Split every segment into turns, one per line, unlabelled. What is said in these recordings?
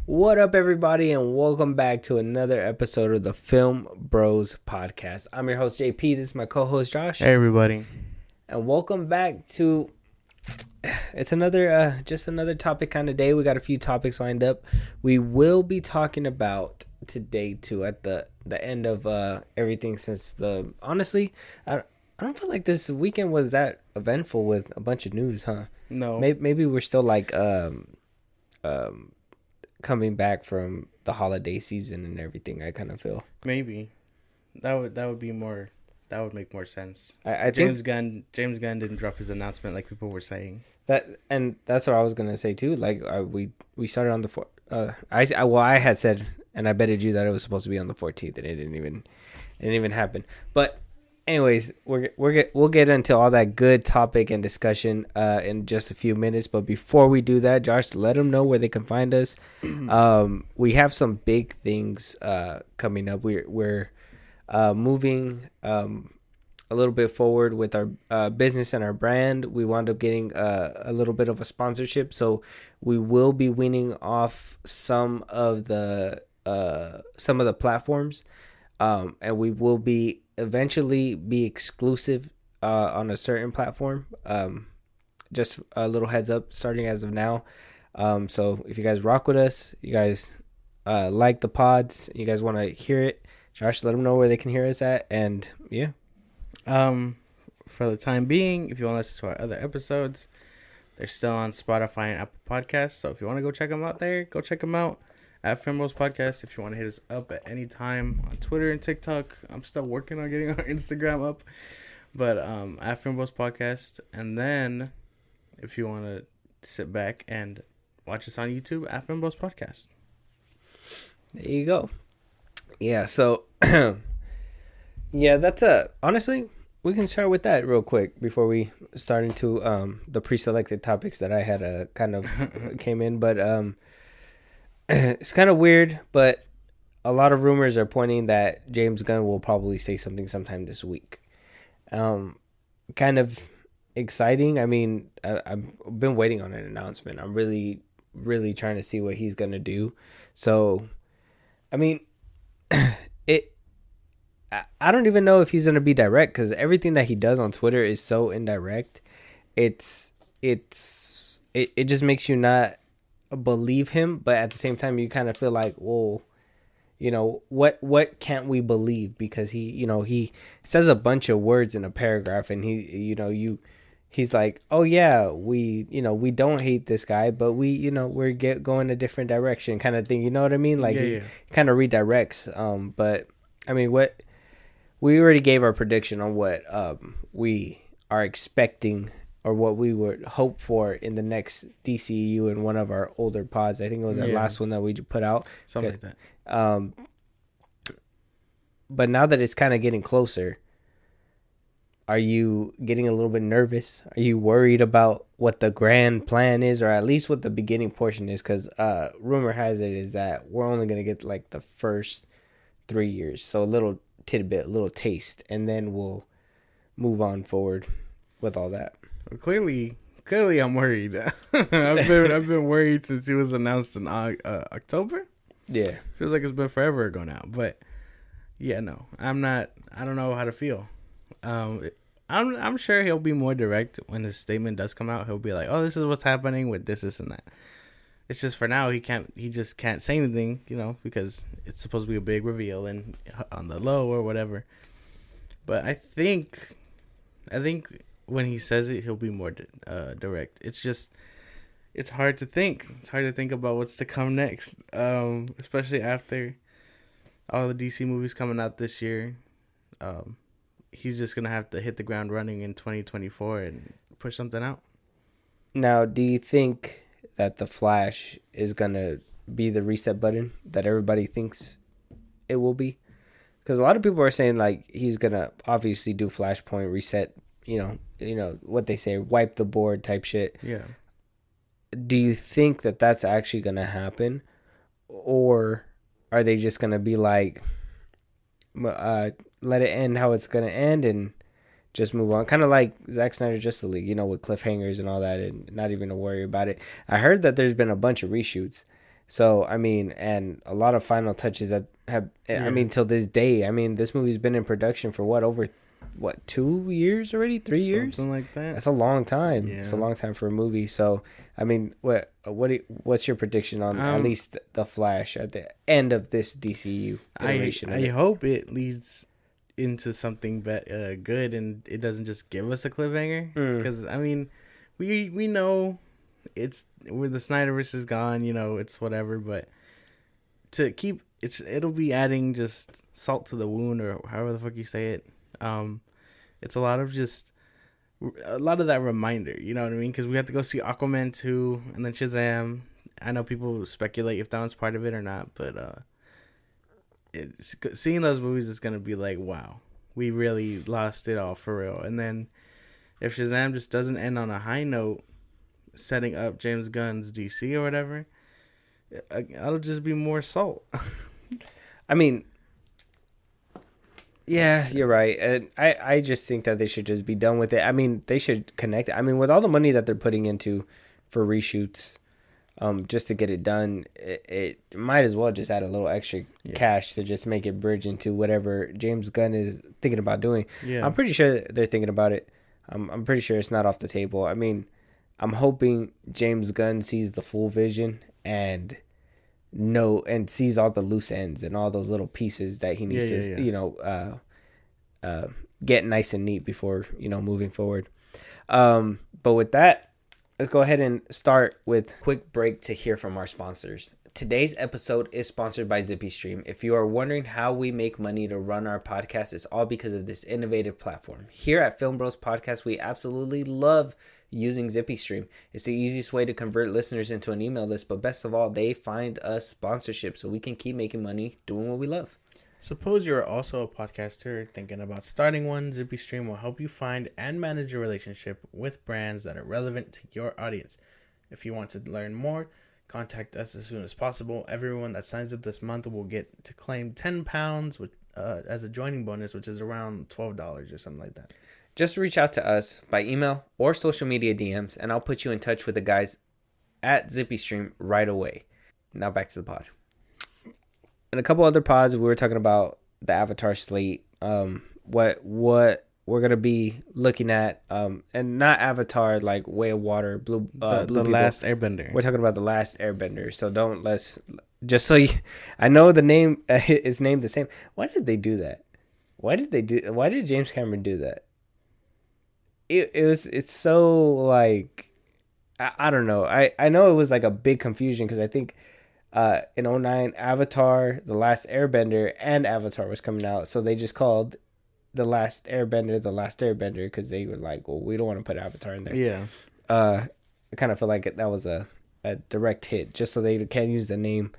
What up, everybody, and welcome back to another episode of the Film Bros podcast. I'm your host, JP. This is my co-host, Josh.
Hey, everybody.
And welcome back to... It's another topic kind of day. We got a few topics lined up. We will be talking about today, too, at the end of everything since Honestly, I don't feel like this weekend was that eventful with a bunch of news, huh?
No.
Maybe we're still like... coming back from the holiday season and everything. I kind of feel
Maybe that would be more. That would make more sense.
I think
James Gunn didn't drop his announcement like people were saying.
and that's what I was gonna say too. Like we started on the I had said, and I betted you that it was supposed to be on the 14th, and it didn't even happen. But anyways, we'll get into all that good topic and discussion in just a few minutes. But before we do that, Josh, let them know where they can find us. We have some big things coming up. We're moving a little bit forward with our business and our brand. We wound up getting a little bit of a sponsorship, so we will be weaning off some of the platforms, and we will be eventually be exclusive on a certain platform. Just a little heads up, starting as of now. So if you guys rock with us, you guys like the pods, you guys want to hear it, Josh, let them know where they can hear us at. And yeah,
for the time being, if you want to listen to our other episodes, they're still on Spotify and Apple Podcasts. So if you want to go check them out there, go check them out at FilmBros Podcast. If you want to hit us up at any time on Twitter and TikTok, I'm still working on getting our Instagram up, but at FilmBros Podcast. And then if you want to sit back and watch us on YouTube at FilmBros Podcast.
There you go. Yeah, so yeah, that's honestly, we can start with that real quick before we start into the pre-selected topics that I had kind of came in. But it's kind of weird, but a lot of rumors are pointing that James Gunn will probably say something sometime this week. Kind of exciting. I mean, I've been waiting on an announcement. I'm really, really trying to see what he's going to do. So, I mean, I don't even know if he's going to be direct, because everything that he does on Twitter is so indirect. It just makes you not believe him, but at the same time you kind of feel like, well, you know, what can't we believe? Because he says a bunch of words in a paragraph, and he's like, oh yeah, we don't hate this guy, but we're going a different direction, kind of thing, you know what I mean? Like, he kind of redirects. But I mean, we already gave our prediction on what we are expecting, or what we would hope for in the next DCU in one of our older pods. I think it was our last one that we put out.
Something like that.
But now that it's kind of getting closer, are you getting a little bit nervous? Are you worried about what the grand plan is, or at least what the beginning portion is? Because rumor has it is that we're only going to get like the first 3 years. So a little tidbit, a little taste, and then we'll move on forward with all that.
Well, clearly I'm worried. I've been worried since it was announced in October.
Yeah,
feels like it's been forever ago now. But yeah, no, I'm not. I don't know how to feel. I'm sure he'll be more direct when his statement does come out. He'll be like, "Oh, this is what's happening with this, and that." It's just for now he just can't say anything, because it's supposed to be a big reveal and on the low or whatever. But I think when he says it, he'll be more direct. It's hard to think. It's hard to think about what's to come next, especially after all the DC movies coming out this year. He's just gonna have to hit the ground running in 2024 and push something out.
Now, do you think that the Flash is gonna be the reset button that everybody thinks it will be? Because a lot of people are saying like he's gonna obviously do Flashpoint reset, what they say, wipe the board type shit.
Yeah.
Do you think that that's actually gonna happen, or are they just gonna be like, let it end how it's gonna end and just move on, kind of like Zack Snyder's Justice League, with cliffhangers and all that, and not even to worry about it? I heard that there's been a bunch of reshoots, So I mean, and a lot of final touches that have. I mean, till this day. I mean, this movie's been in production for over 2 years already, 3 years,
something like that.
That's a long time.
Yeah.
It's a long time for a movie. So I mean, what's your prediction on at least the Flash at the end of this DCU iteration?
I hope it leads into something good, and it doesn't just give us a cliffhanger. Because I mean, we know it's where the Snyderverse is gone. You know, it's whatever. But to keep it'll be adding just salt to the wound, or however the fuck you say it. It's a lot of that reminder. You know what I mean? Because we have to go see Aquaman 2 and then Shazam. I know people speculate if that was part of it or not, but seeing those movies is gonna be like, wow, we really lost it all for real. And then if Shazam just doesn't end on a high note, setting up James Gunn's DC or whatever, it'll just be more salt.
I mean, yeah, you're right. And I just think that they should just be done with it. I mean, they should connect it. I mean, with all the money that they're putting into for reshoots, just to get it done, it might as well just add a little extra cash to just make it bridge into whatever James Gunn is thinking about doing. Yeah. I'm pretty sure they're thinking about it. I'm pretty sure it's not off the table. I mean, I'm hoping James Gunn sees the full vision and sees all the loose ends and all those little pieces that he needs to get nice and neat before moving forward. But with that, let's go ahead and start with a quick break to hear from our sponsors. Today's episode is sponsored by ZippyStream. If you are wondering how we make money to run our podcast, it's all because of this innovative platform. Here at FilmBros Podcast, we absolutely love using ZippyStream. It's the easiest way to convert listeners into an email list, but best of all, they find us sponsorship so we can keep making money doing what we love.
Suppose you're also a podcaster thinking about starting one. ZippyStream will help you find and manage a relationship with brands that are relevant to your audience. If you want to learn more, contact us as soon as possible. Everyone that signs up this month will get to claim £10 as a joining bonus, which is around $12 or something like that.
Just reach out to us by email or social media DMs, and I'll put you in touch with the guys at ZippyStream right away. Now back to the pod. In a couple other pods, we were talking about the Avatar slate, what we're gonna be looking at, and not Avatar like Way of Water, Blue
the Last Airbender.
We're talking about the Last Airbender. So just so I know the name is named the same. Why did they do that? Why did James Cameron do that? It's so like I don't know. I know it was like a big confusion because I think in 2009 Avatar the Last Airbender and Avatar was coming out, so they just called the Last Airbender because they were like, well, we don't want to put Avatar in there.
Yeah.
I kind of feel like that was a direct hit just so they can't use the name.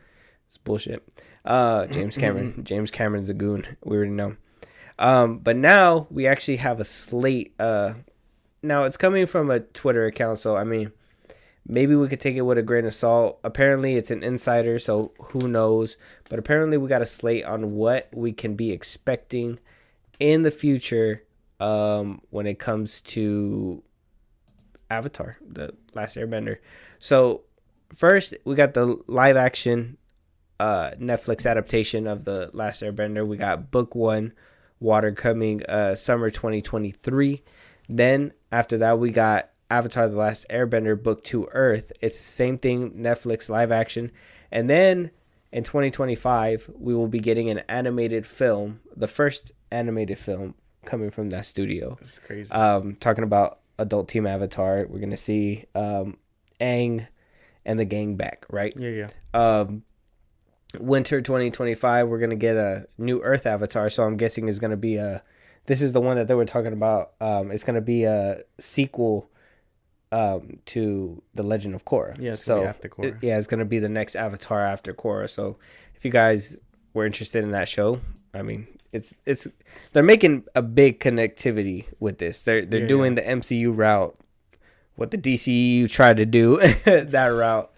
It's bullshit. James Cameron's a goon. We already know. But now we actually have a slate. Now it's coming from a Twitter account, so I mean, maybe we could take it with a grain of salt. Apparently, it's an insider, so who knows? But apparently, we got a slate on what we can be expecting in the future when it comes to Avatar, the Last Airbender. So first, we got the live action Netflix adaptation of the Last Airbender. We got book 1, Water, coming summer 2023. Then after that, we got Avatar the Last Airbender book 2, Earth. It's the same thing, Netflix live action. And then in 2025, we will be getting an animated film, the first animated film coming from that studio.
That's crazy.
Talking about adult team Avatar. We're going to see Aang and the gang back, right?
Yeah.
Winter 2025, we're going to get a new Earth Avatar. So I'm guessing it's going to be this is the one that they were talking about. It's going to be a sequel to The Legend of Korra.
Yeah, so after Korra.
It's going to be the next Avatar after Korra. So if you guys were interested in that show, I mean, it's they're making a big connectivity with this. They're doing the MCU route, what the DCU tried to do, that route.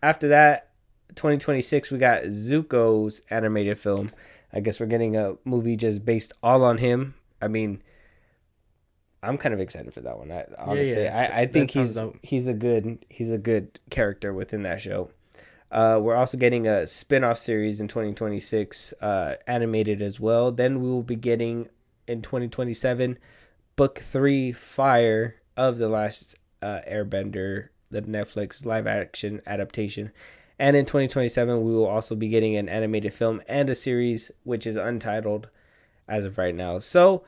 After that, 2026, we got Zuko's animated film. I guess we're getting a movie just based all on him. I mean, I'm kind of excited for that one. I think he's a good character within that show. We're also getting a spin-off series in 2026, animated as well. Then we will be getting in 2027 book 3 Fire of the Last Airbender, the Netflix live action adaptation. And in 2027 we will also be getting an animated film and a series which is untitled as of right now. So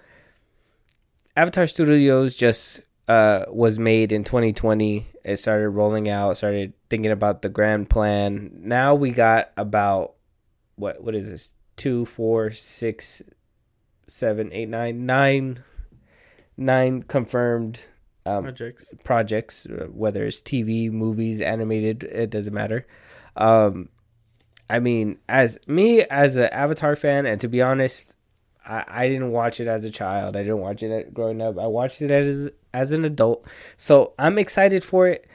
Avatar Studios just was made in 2020. It started rolling out, started thinking about the grand plan. Now we got about what is this? 2, 4, 6, 7, 8, 9 confirmed projects, whether it's TV, movies, animated, it doesn't matter. I mean, as an Avatar fan, and to be honest, I didn't watch it as a child. I didn't watch it growing up. I watched it as an adult. So I'm excited for it.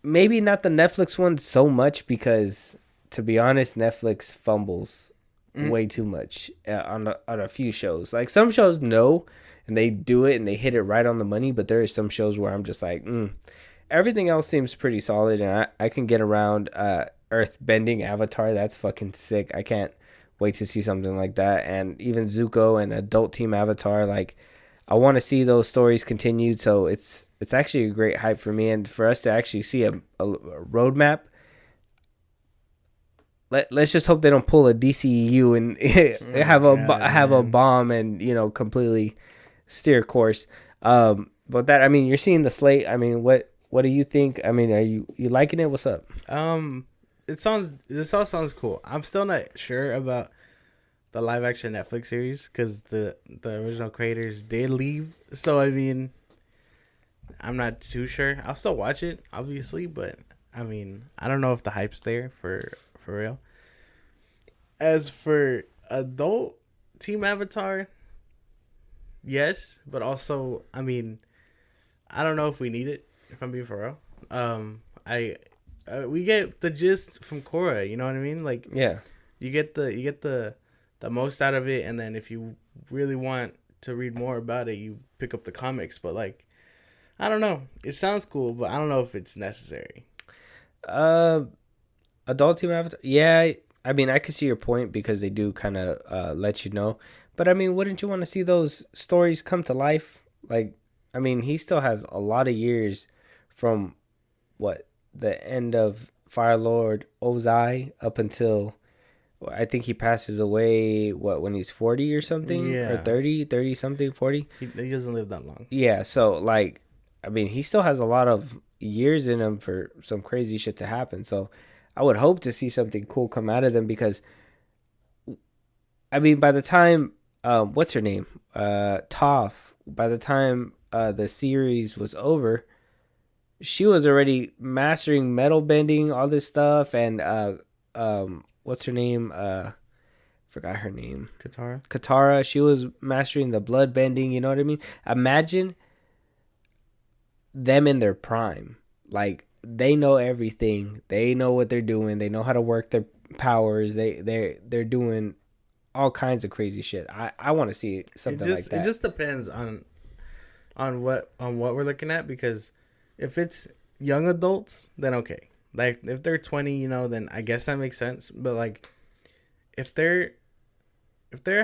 Maybe not the Netflix one so much because, to be honest, Netflix fumbles way too much on a few shows. Like some shows know and they do it and they hit it right on the money, but there are some shows where I'm just like, everything else seems pretty solid, and I can get around earth bending Avatar. That's fucking sick. I can't wait to see something like that. And even Zuko and Adult Team Avatar, like I want to see those stories continued. So it's actually a great hype for me, and for us to actually see a roadmap. Let's just hope they don't pull a DCEU and have a bomb and completely steer course. But that, I mean, you're seeing the slate. I mean, what do you think? I mean, are you liking it? What's up?
This all sounds cool. I'm still not sure about the live action Netflix series because the original creators did leave. So I mean, I'm not too sure. I'll still watch it, obviously, but I mean, I don't know if the hype's there for real. As for Adult Team Avatar, yes, but also, I mean, I don't know if we need it, if I'm being for real. We get the gist from Korra, you know what I mean? Like,
yeah,
you get the most out of it, and then if you really want to read more about it, you pick up the comics. But like, I don't know. It sounds cool, but I don't know if it's necessary.
Adult Team Avatar, yeah. I mean, I can see your point because they do kind of let you know. But I mean, wouldn't you want to see those stories come to life? Like, I mean, he still has a lot of years from the end of Fire Lord Ozai up until I think he passes away when he's 40 or something, or 30 something, 40.
He doesn't live that long.
Yeah, so like, I mean, he still has a lot of years in him for some crazy shit to happen. So I would hope to see something cool come out of them because, I mean, by the time what's her name, Toph, by the time the series was over, she was already mastering metal bending, all this stuff, and what's her name? Forgot her name. Katara. She was mastering the blood bending. You know what I mean? Imagine them in their prime. Like, they know everything. They know what they're doing. They know how to work their powers. They're doing all kinds of crazy shit. I want to see something like that.
It just depends on what we're looking at, because if it's young adults, then okay. Like, if they're 20, then I guess that makes sense. But like, if they're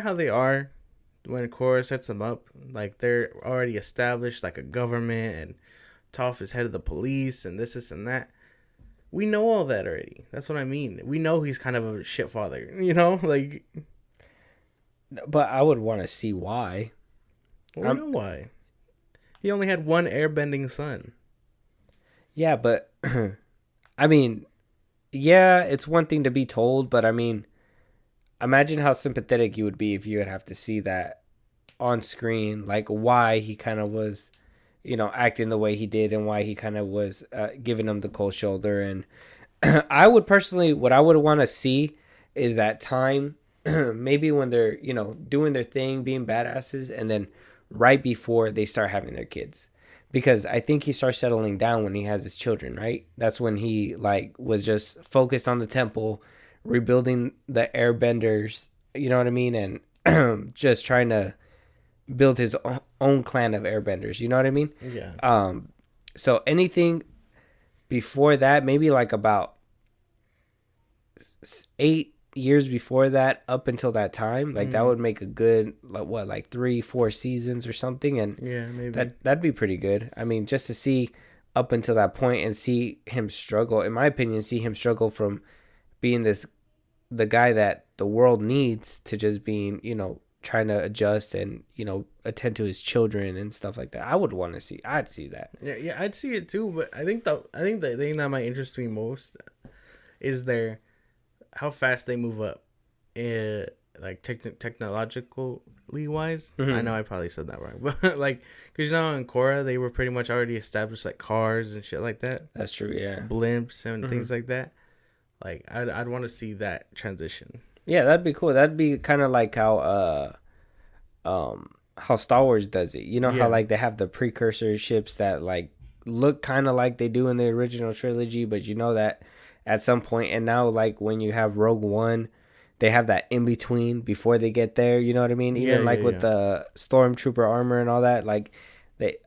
how they are when Korra sets them up, like they're already established, like a government, and Toph is head of the police, and this and that. We know all that already. That's what I mean. We know he's kind of a shit father, like.
But I would want to see why.
Well, we know why. He only had one airbending son.
Yeah, but I mean, yeah, it's one thing to be told, but I mean, imagine how sympathetic you would be if you would have to see that on screen, like why he kind of was, acting the way he did and why he kind of was giving him the cold shoulder. And I would personally, what I would want to see is that time, maybe when they're, doing their thing, being badasses, and then right before they start having their kids. Because I think he starts settling down when he has his children, right? That's when he was just focused on the temple, rebuilding the airbenders, you know what I mean? And just trying to build his own clan of airbenders, you know what I mean?
Yeah.
So anything before that, maybe like about 8 years before that, up until that time, like that would make a good like 3-4 seasons or something, and
yeah, maybe
that'd be pretty good. I mean, just to see up until that point and see him struggle, in my opinion, see him struggle from being the guy that the world needs to just being, trying to adjust and, attend to his children and stuff like that. I'd see that.
Yeah, I'd see it too. But I think the thing that might interest me most is how fast they move up, like technologically wise. I know I probably said that wrong, but like, because in Korra they were pretty much already established, like cars and shit like that.
That's true, yeah.
Blimps and things like that. Like I'd want to see that transition.
Yeah, that'd be cool. That'd be kind of like how Star Wars does it. You know how like they have the precursor ships that like look kind of like they do in the original trilogy, but that at some point, and now like when you have Rogue One, they have that in between before they get there. You know what I mean? Even with the Stormtrooper armor and all that, like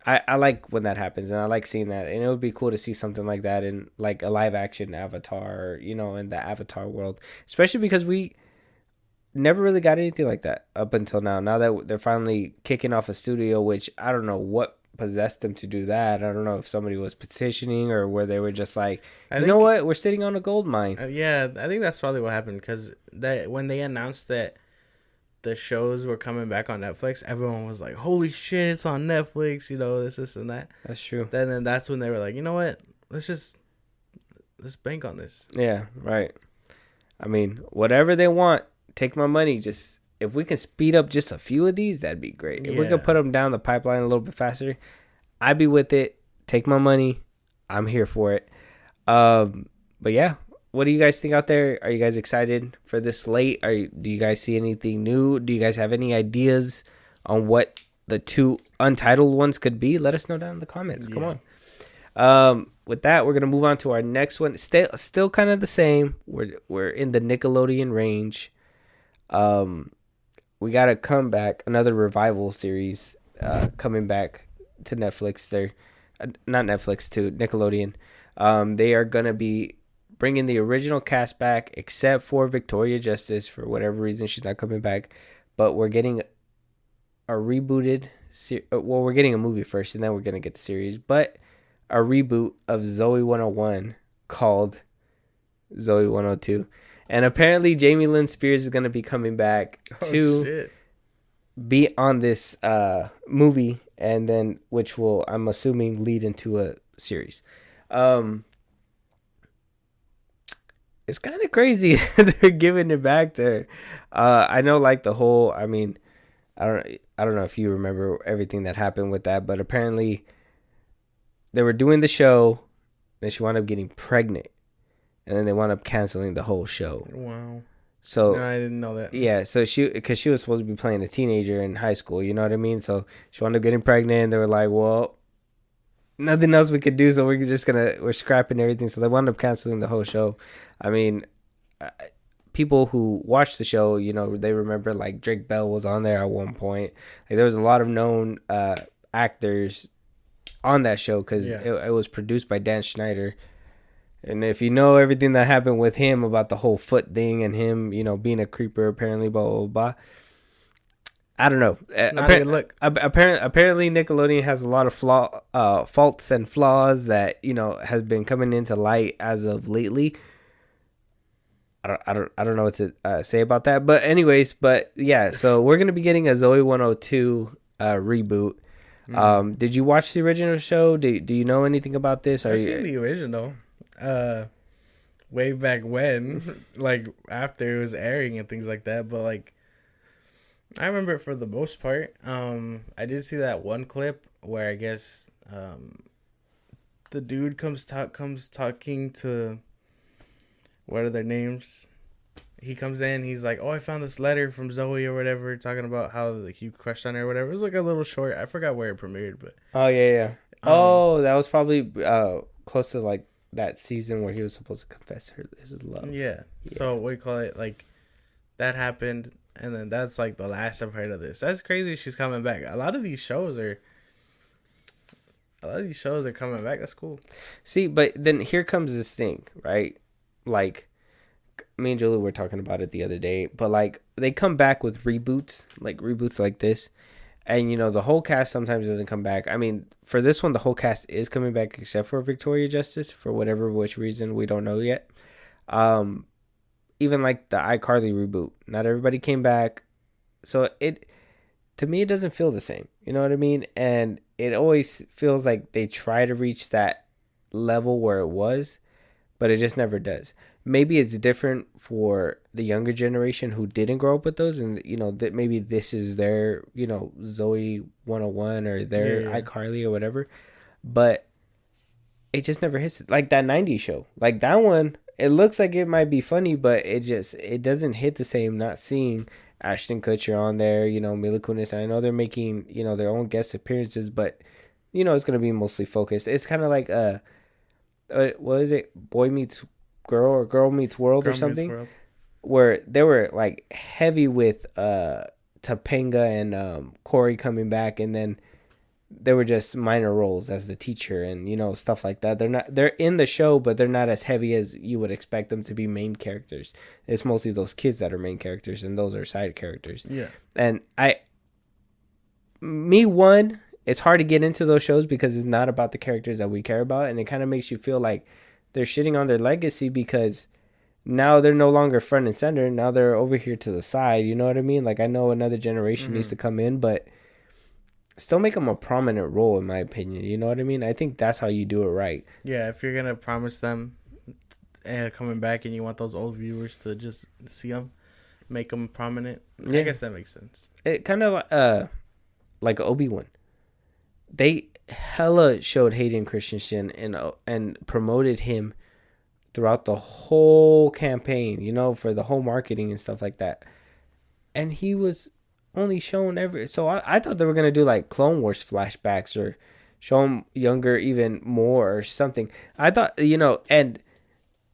I like when that happens, and I like seeing that, and it would be cool to see something like that in like a live action Avatar, in the Avatar world, especially because we never really got anything like that up until now. Now that they're finally kicking off a studio, which I don't know what possessed them to do that. I don't know if somebody was petitioning or where they were just like, you know what, we're sitting on a gold mine.
Yeah, I think that's probably what happened, because when they announced that the shows were coming back on Netflix, everyone was like, holy shit, it's on Netflix, this and that.
That's true.
Then that's when they were like, you know what, let's bank on this.
Yeah, right. I mean, whatever they want, take my money. Just if we can speed up just a few of these, that'd be great. If we could put them down the pipeline a little bit faster, I'd be with it. Take my money. I'm here for it. But yeah, what do you guys think out there? Are you guys excited for this slate? Do you guys see anything new? Do you guys have any ideas on what the 2 untitled ones could be? Let us know down in the comments. Come on. With that, we're gonna move on to our next one. Still kind of the same. We're in the Nickelodeon range. We got a comeback, another revival series coming back to Netflix. They're not Netflix, to Nickelodeon. They are gonna be bringing the original cast back, except for Victoria Justice. For whatever reason, she's not coming back. But we're getting a rebooted. We're getting a movie first, and then we're gonna get the series. But a reboot of Zoe 101 called Zoe 102. And apparently Jamie Lynn Spears is going to be coming back to be on this movie, and then which will, I'm assuming, lead into a series. It's kind of crazy they're giving it back to her. I know, like the whole, I mean, I don't know if you remember everything that happened with that, but apparently they were doing the show, then she wound up getting pregnant, and then they wound up canceling the whole show.
Wow.
So
no, I didn't know that.
Yeah, so because she was supposed to be playing a teenager in high school, you know what I mean? So she wound up getting pregnant, and they were like, well, nothing else we could do, so we're scrapping everything. So they wound up canceling the whole show. I mean, people who watch the show, they remember like Drake Bell was on there at one point. Like, there was a lot of known actors on that show, because it was produced by Dan Schneider. And if you know everything that happened with him about the whole foot thing and him, being a creeper, apparently, blah, blah, blah. I don't know. Apparently Nickelodeon has a lot of faults and flaws that, has been coming into light as of lately. I don't know what to say about that. But anyways, yeah, so we're going to be getting a Zoe 102 reboot. Did you watch the original show? Do you know anything about this?
I've seen the original. Way back when, like after it was airing and things like that, but like I remember it for the most part. I did see that one clip where I guess the dude comes talking to, what are their names? He comes in, he's like, oh, I found this letter from Zoe or whatever, talking about how like he crushed on her or whatever. It was like a little short. I forgot where it premiered, but
oh yeah. That was probably close to like that season where he was supposed to confess his love.
Yeah. So what do you call it? Like that happened, and then that's like the last I've heard of this. That's crazy. She's coming back. A lot of these shows are, a lot of these shows are coming back. That's cool.
See, but then here comes this thing, right? Like, me and Julie were talking about it the other day, but like they come back with reboots like this, and the whole cast sometimes doesn't come back. I mean, for this one, the whole cast is coming back except for Victoria Justice for which reason we don't know yet. Even like the iCarly reboot, not everybody came back, so to me it doesn't feel the same. You know what I mean? And it always feels like they try to reach that level where it was, but it just never does. Maybe it's different for the younger generation who didn't grow up with those, and that maybe this is their Zoe 101 or their iCarly or whatever, but it just never hits like that 90s show. Like that one, it looks like it might be funny, but it doesn't hit the same. Not seeing Ashton Kutcher on there, Mila Kunis, and I know they're making their own guest appearances, but it's gonna be mostly focused. It's kind of like what is it, Boy Meets Girl or Girl Meets World or something, where they were like heavy with Topanga and Corey coming back, and then they were just minor roles as the teacher and stuff like that. They're in the show, but they're not as heavy as you would expect them to be main characters. It's mostly those kids that are main characters, and those are side characters.
Yeah.
And it's hard to get into those shows because it's not about the characters that we care about, and it kind of makes you feel like they're shitting on their legacy because now they're no longer front and center. Now they're over here to the side. You know what I mean? Like, I know another generation needs to come in, but still make them a prominent role, in my opinion. You know what I mean? I think that's how you do it right.
Yeah, if you're gonna promise them coming back and you want those old viewers to just see them, make them prominent. Yeah. I guess that makes sense.
It kind of like Obi-Wan. They hella showed Hayden Christensen and promoted him throughout the whole campaign, for the whole marketing and stuff like that. And he was only shown so I thought they were gonna do like Clone Wars flashbacks or show him younger even more or something. I thought and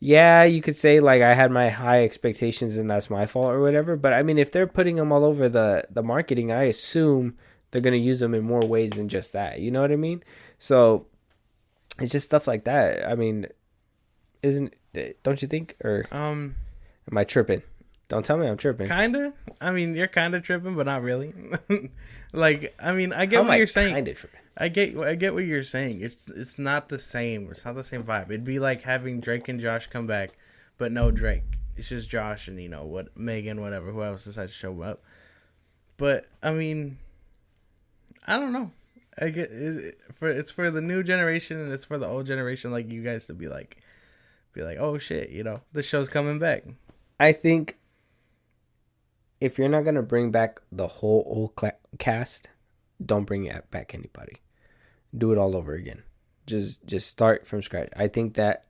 yeah, you could say like I had my high expectations and that's my fault or whatever, but I mean, if they're putting them all over the marketing, I assume they're gonna use them in more ways than just that. You know what I mean? So it's just stuff like that. I mean, don't you think? Or am I tripping? Don't tell me I'm tripping.
Kinda. I mean, you're kinda tripping, but not really. Like, I mean, I get what you're saying. Kinda tripping. I get what you're saying. It's not the same. It's not the same vibe. It'd be like having Drake and Josh come back, but no Drake. It's just Josh and what Megan, whatever, who else decides to show up. But I mean, I don't know. I get it's for the new generation and it's for the old generation, like you guys, to be like, oh shit, the show's coming back.
I think if you're not gonna bring back the whole old cast, don't bring back anybody. Do it all over again. Just start from scratch. I think that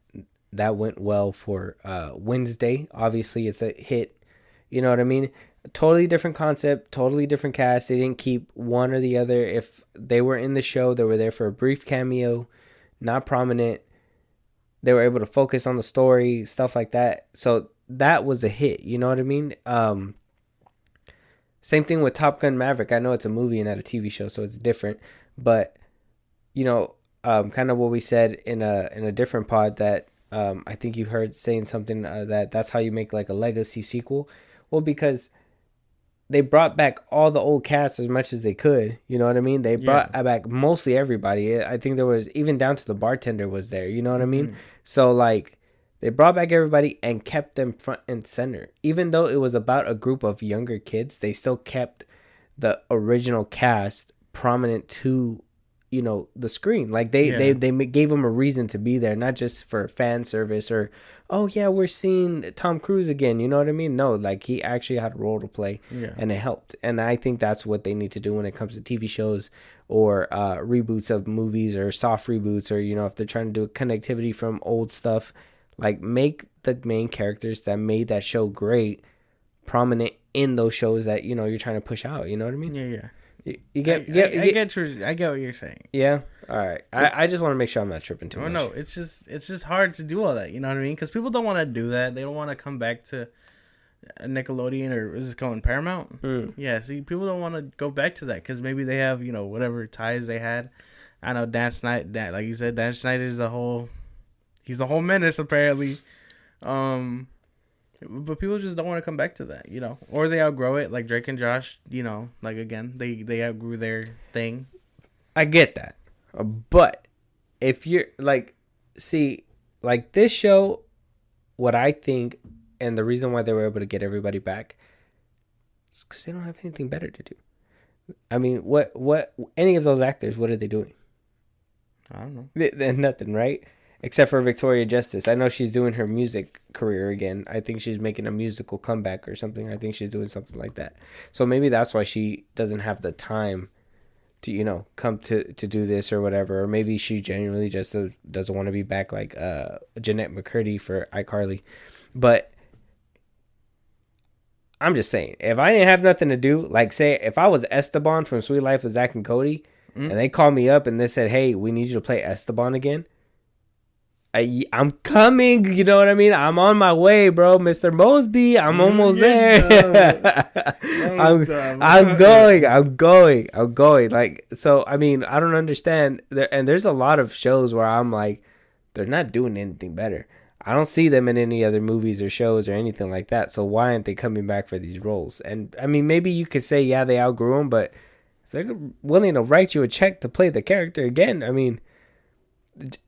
went well for Wednesday. Obviously, it's a hit. You know what I mean? Totally different concept, totally different cast. They didn't keep one or the other. If they were in the show, they were there for a brief cameo, not prominent. They were able to focus on the story, stuff like that. So that was a hit. You know what I mean? Same thing with Top Gun Maverick. I know it's a movie and not a TV show, so it's different. But kind of what we said in a different pod that I think you heard saying something that's how you make like a legacy sequel. Well, because they brought back all the old cast as much as they could. You know what I mean? They brought back mostly everybody. I think there was even down to the bartender was there. You know what I mean? So like they brought back everybody and kept them front and center. Even though it was about a group of younger kids, they still kept the original cast prominent to the screen. Like they gave them a reason to be there, not just for fan service or oh yeah, we're seeing Tom Cruise again. You know what I mean? No, like he actually had a role to play, and it helped. And I think that's what they need to do when it comes to TV shows or reboots of movies or soft reboots, or if they're trying to do a connectivity from old stuff, like make the main characters that made that show great prominent in those shows that you're trying to push out. You know what I mean?
Yeah.
You get
I get what you're saying.
Yeah. All right. I just want to make sure I'm not tripping too much.
No, it's just hard to do all that. You know what I mean? Because people don't want to do that. They don't want to come back to Nickelodeon, or is it called Paramount? Yeah. See, people don't want to go back to that because maybe they have whatever ties they had. I know Dan Snyder. Like you said, Dan Snyder is he's a whole menace apparently. But people just don't want to come back to that, you know, or they outgrow it. Like Drake and Josh, you know, like again, they outgrew their thing.
I get that, but if you're like, see, like this show, what I think, and the reason why they were able to get everybody back, is because they don't have anything better to do. I mean, what any of those actors, what are they doing?
I don't know.
They're nothing, right? Except for Victoria Justice. I know she's doing her music career again. I think she's making a musical comeback or something. I think she's doing something like that. So maybe that's why she doesn't have the time to, you know, come to do this or whatever. Or maybe she genuinely just doesn't want to be back like Jeanette McCurdy for iCarly. But I'm just saying, if I didn't have nothing to do, like say if I was Esteban from Sweet Life of Zach and Cody, and they called me up and they said, hey, we need you to play Esteban again. I'm coming, you know what I mean? I'm on my way, bro. Mr. Mosby, I'm almost there. I'm going. Like, so, I mean, I don't understand. And there's a lot of shows where I'm like, they're not doing anything better. I don't see them in any other movies or shows or anything like that. So why aren't they coming back for these roles? And, I mean, maybe you could say, yeah, they outgrew them, but if they're willing to write you a check to play the character again, I mean, what's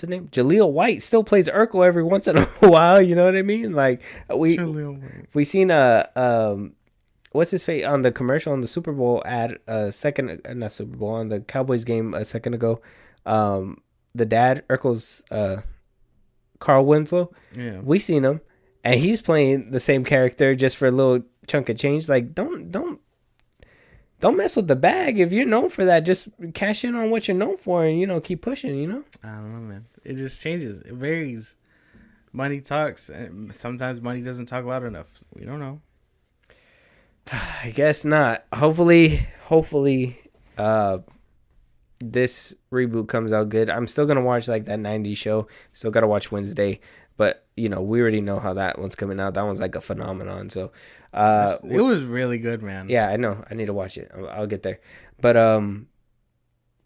his name? Jaleel White still plays Urkel every once in a while. You know what I mean? Like we seen what's his face on the commercial on the Super Bowl ad not Super Bowl on the Cowboys game a second ago. The dad Urkel's Carl Winslow.
Yeah,
we seen him, and he's playing the same character just for a little chunk of change. Like don't mess with the bag. If you're known for that, just cash in on what you're known for and, you know, keep pushing, you know?
I don't know, man. It just changes. It varies. Money talks, and sometimes money doesn't talk loud enough. We don't know.
I guess not. Hopefully, this reboot comes out good. I'm still going to watch, like, that 90s show. Still got to watch Wednesday. But, you know, we already know how that one's coming out. That one's like a phenomenon, so...
it was really good, man.
Yeah, I know. I need to watch it. I'll get there. But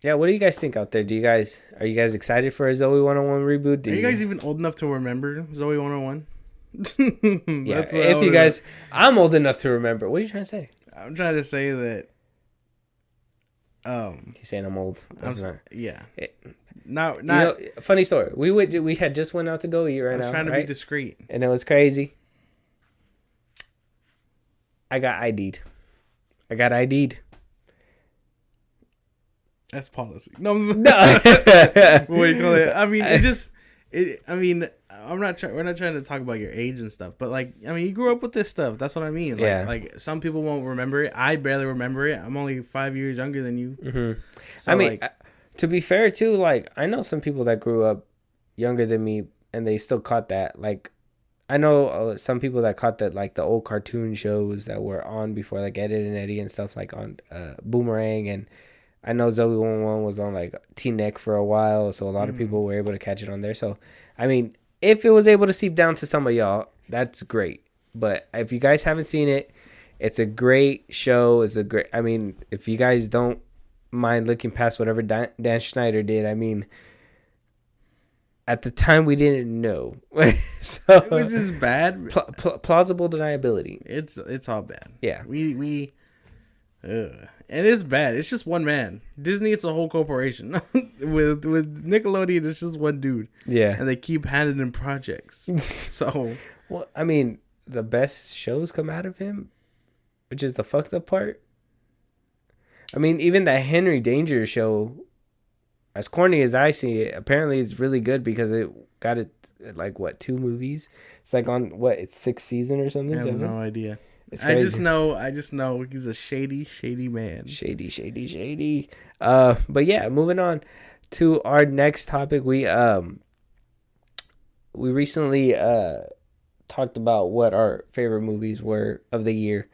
yeah. What do you guys think out there? Are you guys excited for a Zoe 101 reboot?
Are you guys even old enough to remember Zoe 101?
Yeah. If you guys, I'm old enough to remember. What are you trying to say?
I'm trying to say that.
He's saying I'm old.
Yeah.
Not. You know, funny story. We had just went out to go eat right now. I was
trying to be discreet,
and it was crazy. I got ID'd.
That's policy. No. What do you call it? I mean, we're not trying to talk about your age and stuff, but like, I mean, you grew up with this stuff. That's what I mean. Like,
yeah.
Like some people won't remember it. I barely remember it. I'm only 5 years younger than you.
Mm-hmm.
So,
I mean, to be fair too, like I know some people that grew up younger than me and they still caught that. Like, I know some people that caught that, like the old cartoon shows that were on before, like Ed, and Eddie and stuff, like on Boomerang. And I know Zoe 101 was on like T-Neck for a while, so a lot of people were able to catch it on there. So, I mean, if it was able to seep down to some of y'all, that's great. But if you guys haven't seen it, it's a great show. I mean, if you guys don't mind looking past whatever Dan Schneider did, I mean, at the time we didn't know. So,
which is bad.
Plausible deniability.
It's all bad.
Yeah.
And it's bad. It's just one man. Disney, it's a whole corporation. with Nickelodeon, it's just one dude.
Yeah.
And they keep handing him projects. So,
well, I mean, the best shows come out of him, which is the fucked up part. I mean, even that Henry Danger show, as corny as I see it, apparently it's really good because it got it like 2 movies. It's like on it's 6th season or something.
I have no idea.
It's
I just know he's a shady man.
Shady. But yeah, moving on to our next topic. We recently talked about what our favorite movies were of the year,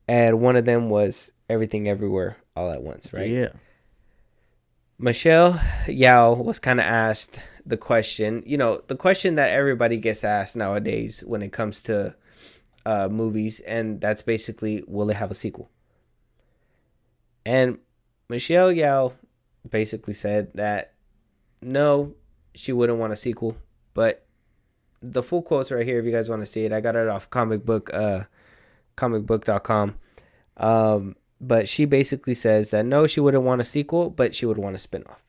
and one of them was Everything Everywhere All at Once, right?
Yeah.
Michelle Yao was kind of asked the question, the question that everybody gets asked nowadays when it comes to movies, and that's basically, will it have a sequel? And Michelle Yao basically said that no, she wouldn't want a sequel, but the full quote's right here if you guys want to see it. I got it off comicbook.com. But she basically says that no, she wouldn't want a sequel, but she would want a spinoff,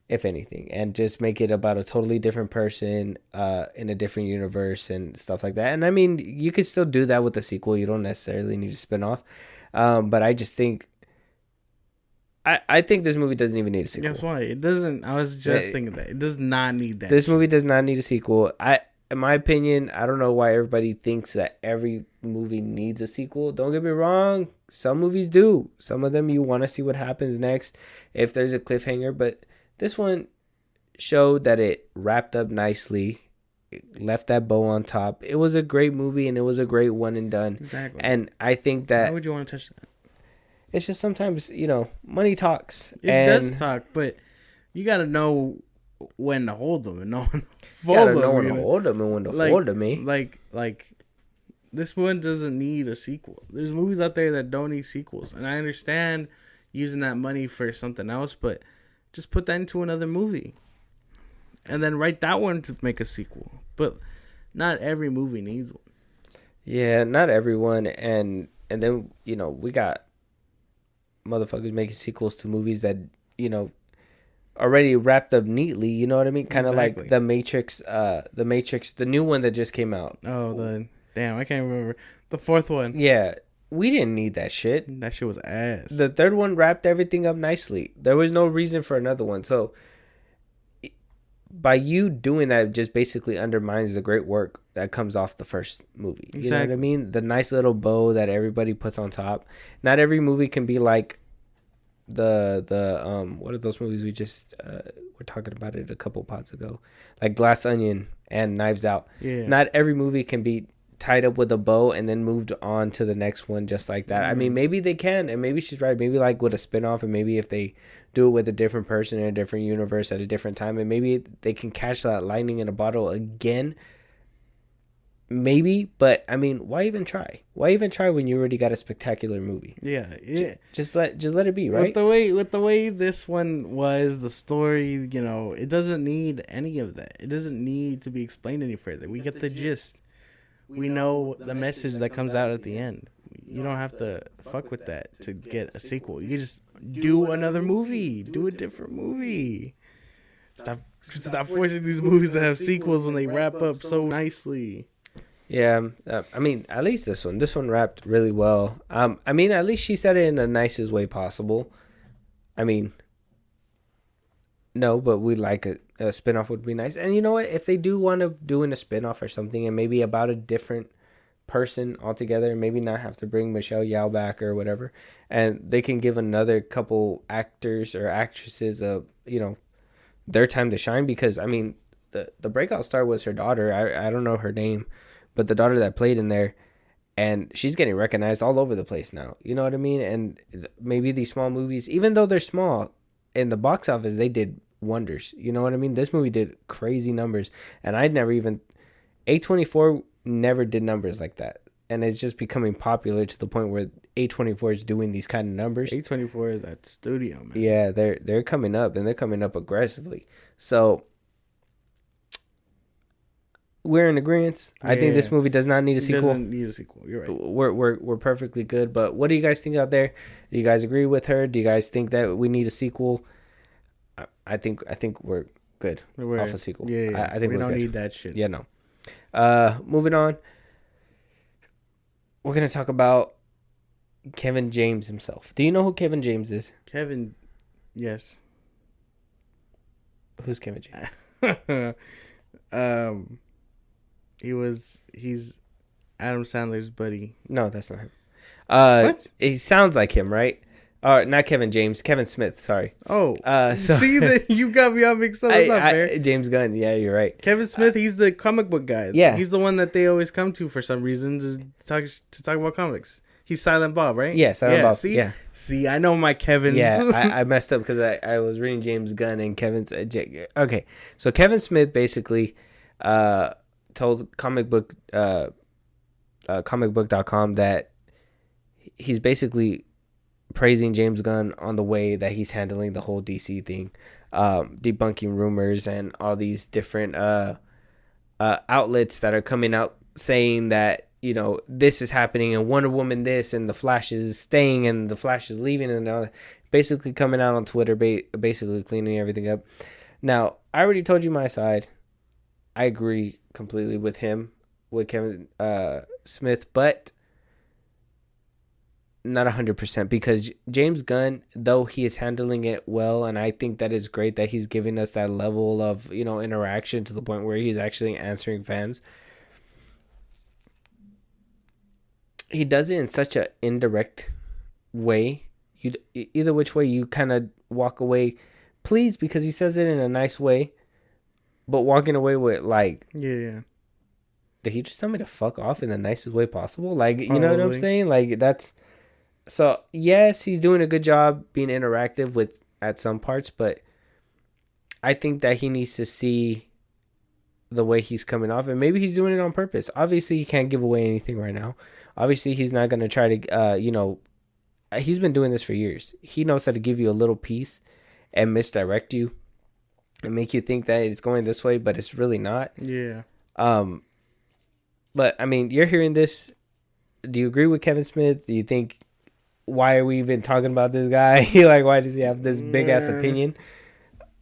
if anything, and just make it about a totally different person in a different universe and stuff like that. And I mean, you could still do that with a sequel. You don't necessarily need a spinoff. But I just think I think this movie doesn't even need a sequel.
Guess what? It doesn't. I was just thinking that it does not need that.
This movie does not need a sequel. In my opinion, I don't know why everybody thinks that every movie needs a sequel. Don't get me wrong. Some movies do. Some of them you want to see what happens next if there's a cliffhanger. But this one showed that it wrapped up nicely. It left that bow on top. It was a great movie and it was a great one and done.
Exactly.
And I think that...
Why would you want to touch that?
It's just sometimes, money talks.
It does talk, but you got to know when to hold them and know when to fold them.
You got to know when to hold them and when to fold them, eh?
Like, this one doesn't need a sequel. There's movies out there that don't need sequels. And I understand using that money for something else, but just put that into another movie. And then write that one to make a sequel. But not every movie needs one.
Yeah, not everyone. And then, we got motherfuckers making sequels to movies that, already wrapped up neatly. You know what I mean? Kind of like The Matrix, the new one that just came out.
Oh, damn, I can't remember. The fourth one.
Yeah. We didn't need that shit.
That shit was ass.
The third one wrapped everything up nicely. There was no reason for another one. So by you doing that, just basically undermines the great work that comes off the first movie. You know what I mean? The nice little bow that everybody puts on top. Not every movie can be like the what are those movies we just were talking about it a couple pods ago, like Glass Onion and Knives Out.
Yeah.
Not every movie can be tied up with a bow and then moved on to the next one just like that. I mean, maybe they can, and maybe she's right. Maybe like with a spinoff, and maybe if they do it with a different person in a different universe at a different time, and maybe they can catch that lightning in a bottle again. Maybe, but I mean, why even try? Why even try when you already got a spectacular movie?
Yeah.
Just let it be, right?
With the way this one was, the story, it doesn't need any of that. It doesn't need to be explained any further. We get the gist. We know the message that comes out at the end. You don't have to fuck with that to get a sequel. You can just do another movie. Do a different movie. Stop forcing these movies to have sequels when they wrap up so nicely.
Yeah, I mean, at least this one wrapped really well. I mean, at least she said it in the nicest way possible. I mean, no, but we like a spinoff would be nice. And you know what? If they do want to do in a spinoff or something, and maybe about a different person altogether, maybe not have to bring Michelle Yeoh back or whatever, and they can give another couple actors or actresses their time to shine, because I mean, the breakout star was her daughter. I don't know her name, but the daughter that played in there, and she's getting recognized all over the place now. You know what I mean? And maybe these small movies, even though they're small, in the box office, they did wonders. You know what I mean? This movie did crazy numbers, and I'd never even... A24 never did numbers like that. And it's just becoming popular to the point where A24 is doing these kind of numbers.
A24 is that studio, man.
Yeah, they're coming up, and they're coming up aggressively. So... we're in agreement. Yeah. I think this movie does not need a sequel.
Doesn't need a sequel. You're right.
We're perfectly good. But what do you guys think out there? Do you guys agree with her? Do you guys think that we need a sequel? I think we're good off a sequel.
Yeah.
I think
we
don't
need that shit.
Yeah, no. Moving on. We're gonna talk about Kevin James himself. Do you know who Kevin James is?
Kevin, yes.
Who's Kevin James?
He's Adam Sandler's buddy.
No, that's not him.
What?
He sounds like him, right? Not Kevin James. Kevin Smith. Sorry.
Oh. See that you got me all mixed up. That's not fair.
James Gunn. Yeah, you're right.
Kevin Smith. He's the comic book guy.
Yeah.
He's the one that they always come to for some reason to talk about comics. He's Silent Bob, right?
Yeah, Silent Bob.
See?
Yeah.
See, I know my Kevins.
Yeah, I messed up because I was reading James Gunn and Kevin's. Okay, so Kevin Smith basically told comicbook.com that he's basically praising James Gunn on the way that he's handling the whole DC thing, debunking rumors and all these different outlets that are coming out saying that, you know, this is happening and Wonder Woman this and the Flash is staying and the Flash is leaving, and basically coming out on Twitter, basically cleaning everything up. Now, I already told you my side. I agree completely with him, with Kevin Smith, but not 100%, because James Gunn, though he is handling it well, and I think that is great that he's giving us that level of, you know, interaction to the point where he's actually answering fans. He does it in such an indirect way. Either which way, you kind of walk away pleased because he says it in a nice way, but walking away with like,
yeah.
Did he just tell me to fuck off in the nicest way possible? Like, you know what I'm saying? Like, that's... So, yes, he's doing a good job being interactive with at some parts, but I think that he needs to see the way he's coming off, and maybe he's doing it on purpose. Obviously, he can't give away anything right now. Obviously, he's not going to try to, you know, he's been doing this for years. He knows how to give you a little piece and misdirect you and make you think that it's going this way, but it's really not.
Yeah.
But, I mean, you're hearing this. Do you agree with Kevin Smith? Do you think... Why are we even talking about this guy? Like, why does he have this big ass opinion?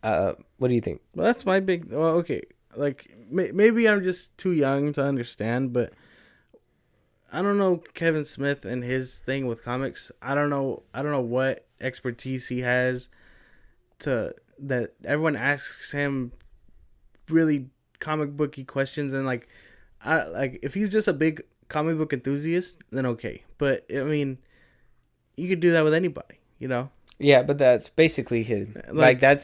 What do you think?
Well, that's my big. Well, okay, like maybe I'm just too young to understand, but I don't know Kevin Smith and his thing with comics. I don't know what expertise he has to that everyone asks him really comic booky questions, and like if he's just a big comic book enthusiast, then okay. But I mean, you could do that with anybody, you know?
Yeah, but that's basically him.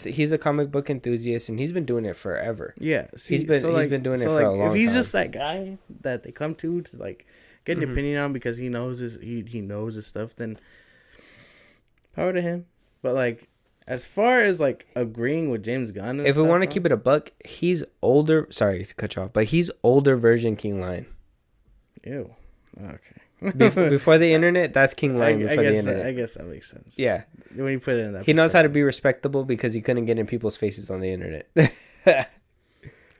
He's a comic book enthusiast, and he's been doing it forever.
Yeah,
he's been doing it for a long time.
If he's just that guy that they come to like get an opinion on because he knows he knows his stuff, then power to him. But like, as far as like agreeing with James Gunn,
if we want to keep it a buck, he's older. Sorry to cut you off, but he's older version King Lion.
Ew. Okay.
Before the internet, that's King Lion before the internet.
I guess that makes sense.
Yeah.
When you put it in that,
he knows how to be respectable because he couldn't get in people's faces on the internet.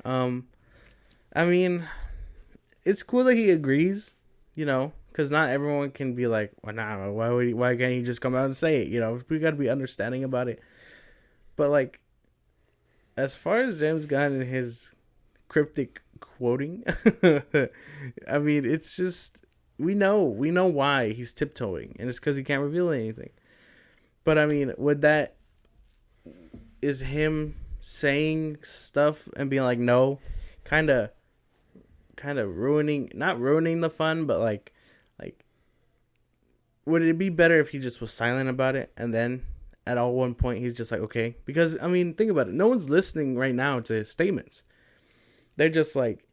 I mean, it's cool that he agrees, you know, because not everyone can be like, well, nah, why can't he just come out and say it? You know, we got to be understanding about it. But like, as far as James Gunn and his cryptic quoting, I mean, it's just. We know why he's tiptoeing, and it's because he can't reveal anything. But I mean, is him saying stuff and being like, no, kind of not ruining the fun, but like, would it be better if he just was silent about it, and then at all one point he's just like, okay, because I mean, think about it, no one's listening right now to his statements. They're just like,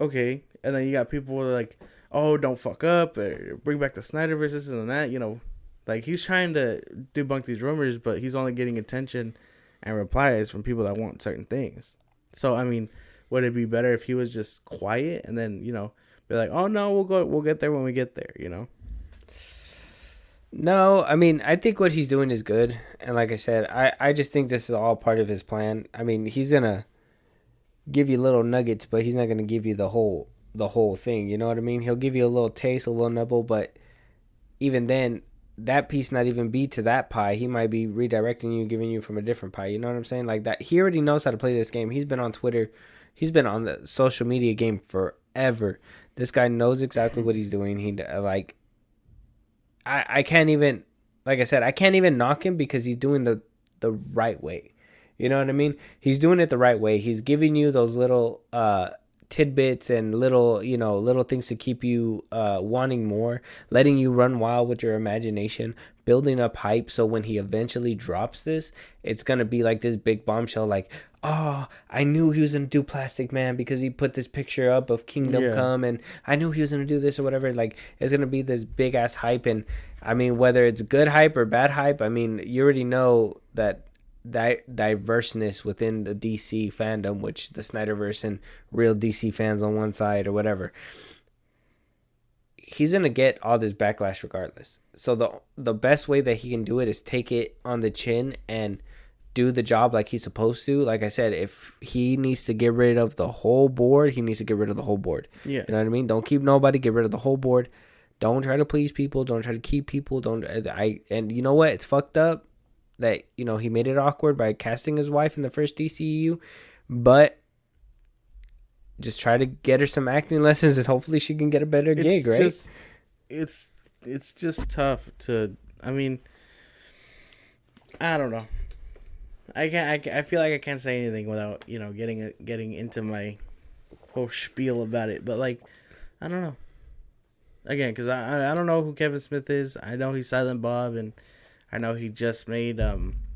okay, and then you got people who are like, oh, don't fuck up, or bring back the Snyderverse, this and that, you know. Like, he's trying to debunk these rumors, but he's only getting attention and replies from people that want certain things. So, I mean, would it be better if he was just quiet and then, you know, be like, oh, no, we'll get there when we get there, you know?
No, I mean, I think what he's doing is good. And like I said, I just think this is all part of his plan. I mean, he's going to give you little nuggets, but he's not going to give you the whole thing, you know what I mean? He'll give you a little taste, a little nibble, but even then, that piece not even be to that pie. He might be redirecting you, giving you from a different pie, you know what I'm saying? Like that, he already knows how to play this game. He's been on Twitter, he's been on the social media game forever. This guy knows exactly what he's doing. He like, I can't even, like I said, I can't even knock him because he's doing the right way. You know what I mean? He's doing it the right way. He's giving you those little tidbits and little things to keep you wanting more, letting you run wild with your imagination, building up hype, so when he eventually drops this, it's gonna be like this big bombshell, like, oh, I knew he was gonna do Plastic Man because he put this picture up of Kingdom Come, and I knew he was gonna do this or whatever. Like, it's gonna be this big ass hype, and I mean, whether it's good hype or bad hype, I mean, you already know that diverseness within the DC fandom, which the Snyderverse and real DC fans on one side or whatever. he's gonna get all this backlash regardless. So the best way that he can do it is take it on the chin and do the job like he's supposed to. Like I said, if he needs to get rid of the whole board, he needs to get rid of the whole board.
Yeah.
You know what I mean? Don't keep nobody. Get rid of the whole board. Don't try to please people. Don't try to keep people. And you know what? It's fucked up that, you know, he made it awkward by casting his wife in the first DCEU, but just try to get her some acting lessons and hopefully she can get a better gig, right?
It's just tough to. I mean, I don't know. I feel like I can't say anything without, you know, getting into my whole spiel about it. But like, I don't know. Again, because I don't know who Kevin Smith is. I know he's Silent Bob, and I know he just made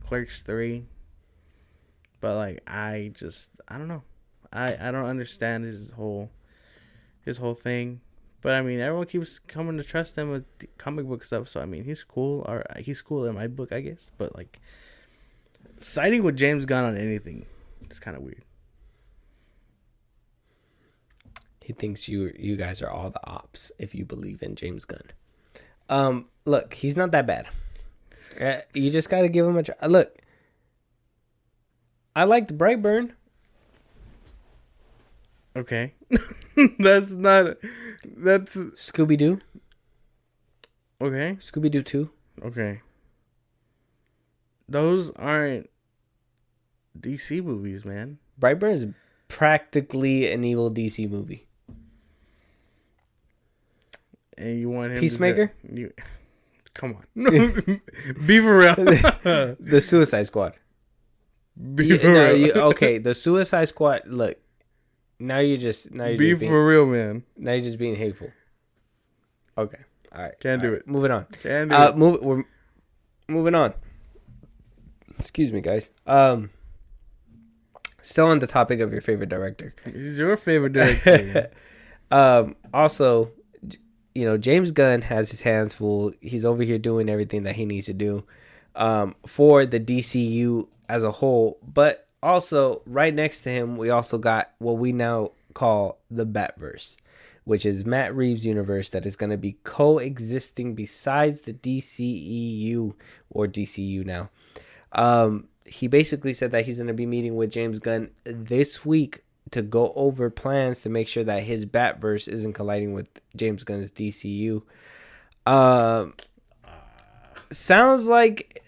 Clerks 3. But like, I don't know. I don't understand his whole thing. But I mean, everyone keeps coming to trust him with comic book stuff. So I mean, he's cool. Or he's cool in my book, I guess. But like, siding with James Gunn on anything is kind of weird.
He thinks you guys are all the ops if you believe in James Gunn. Look, he's not that bad. You just got to give him a try. Look, I liked Brightburn.
Okay. That's
Scooby-Doo.
Okay.
Scooby-Doo 2.
Okay. Those aren't DC movies, man.
Brightburn is practically an evil DC movie.
And you want him
Peacemaker?
Come on. Be for real.
The Suicide Squad.
Be for real.
Okay, the Suicide Squad. Look, now you're just
for real, man.
Now you're just being hateful. Okay, all right.
Can't do it.
Moving on.
Can't do it.
We're moving on. Excuse me, guys. Still on the topic of your favorite director.
He's your favorite director.
Also, you know, James Gunn has his hands full. He's over here doing everything that he needs to do for the DCU as a whole. But also, right next to him, we also got what we now call the Batverse, which is Matt Reeves' universe that is going to be coexisting besides the DCEU or DCU now. He basically said that he's going to be meeting with James Gunn this week to go over plans to make sure that his Batverse isn't colliding with James Gunn's DCU. Sounds like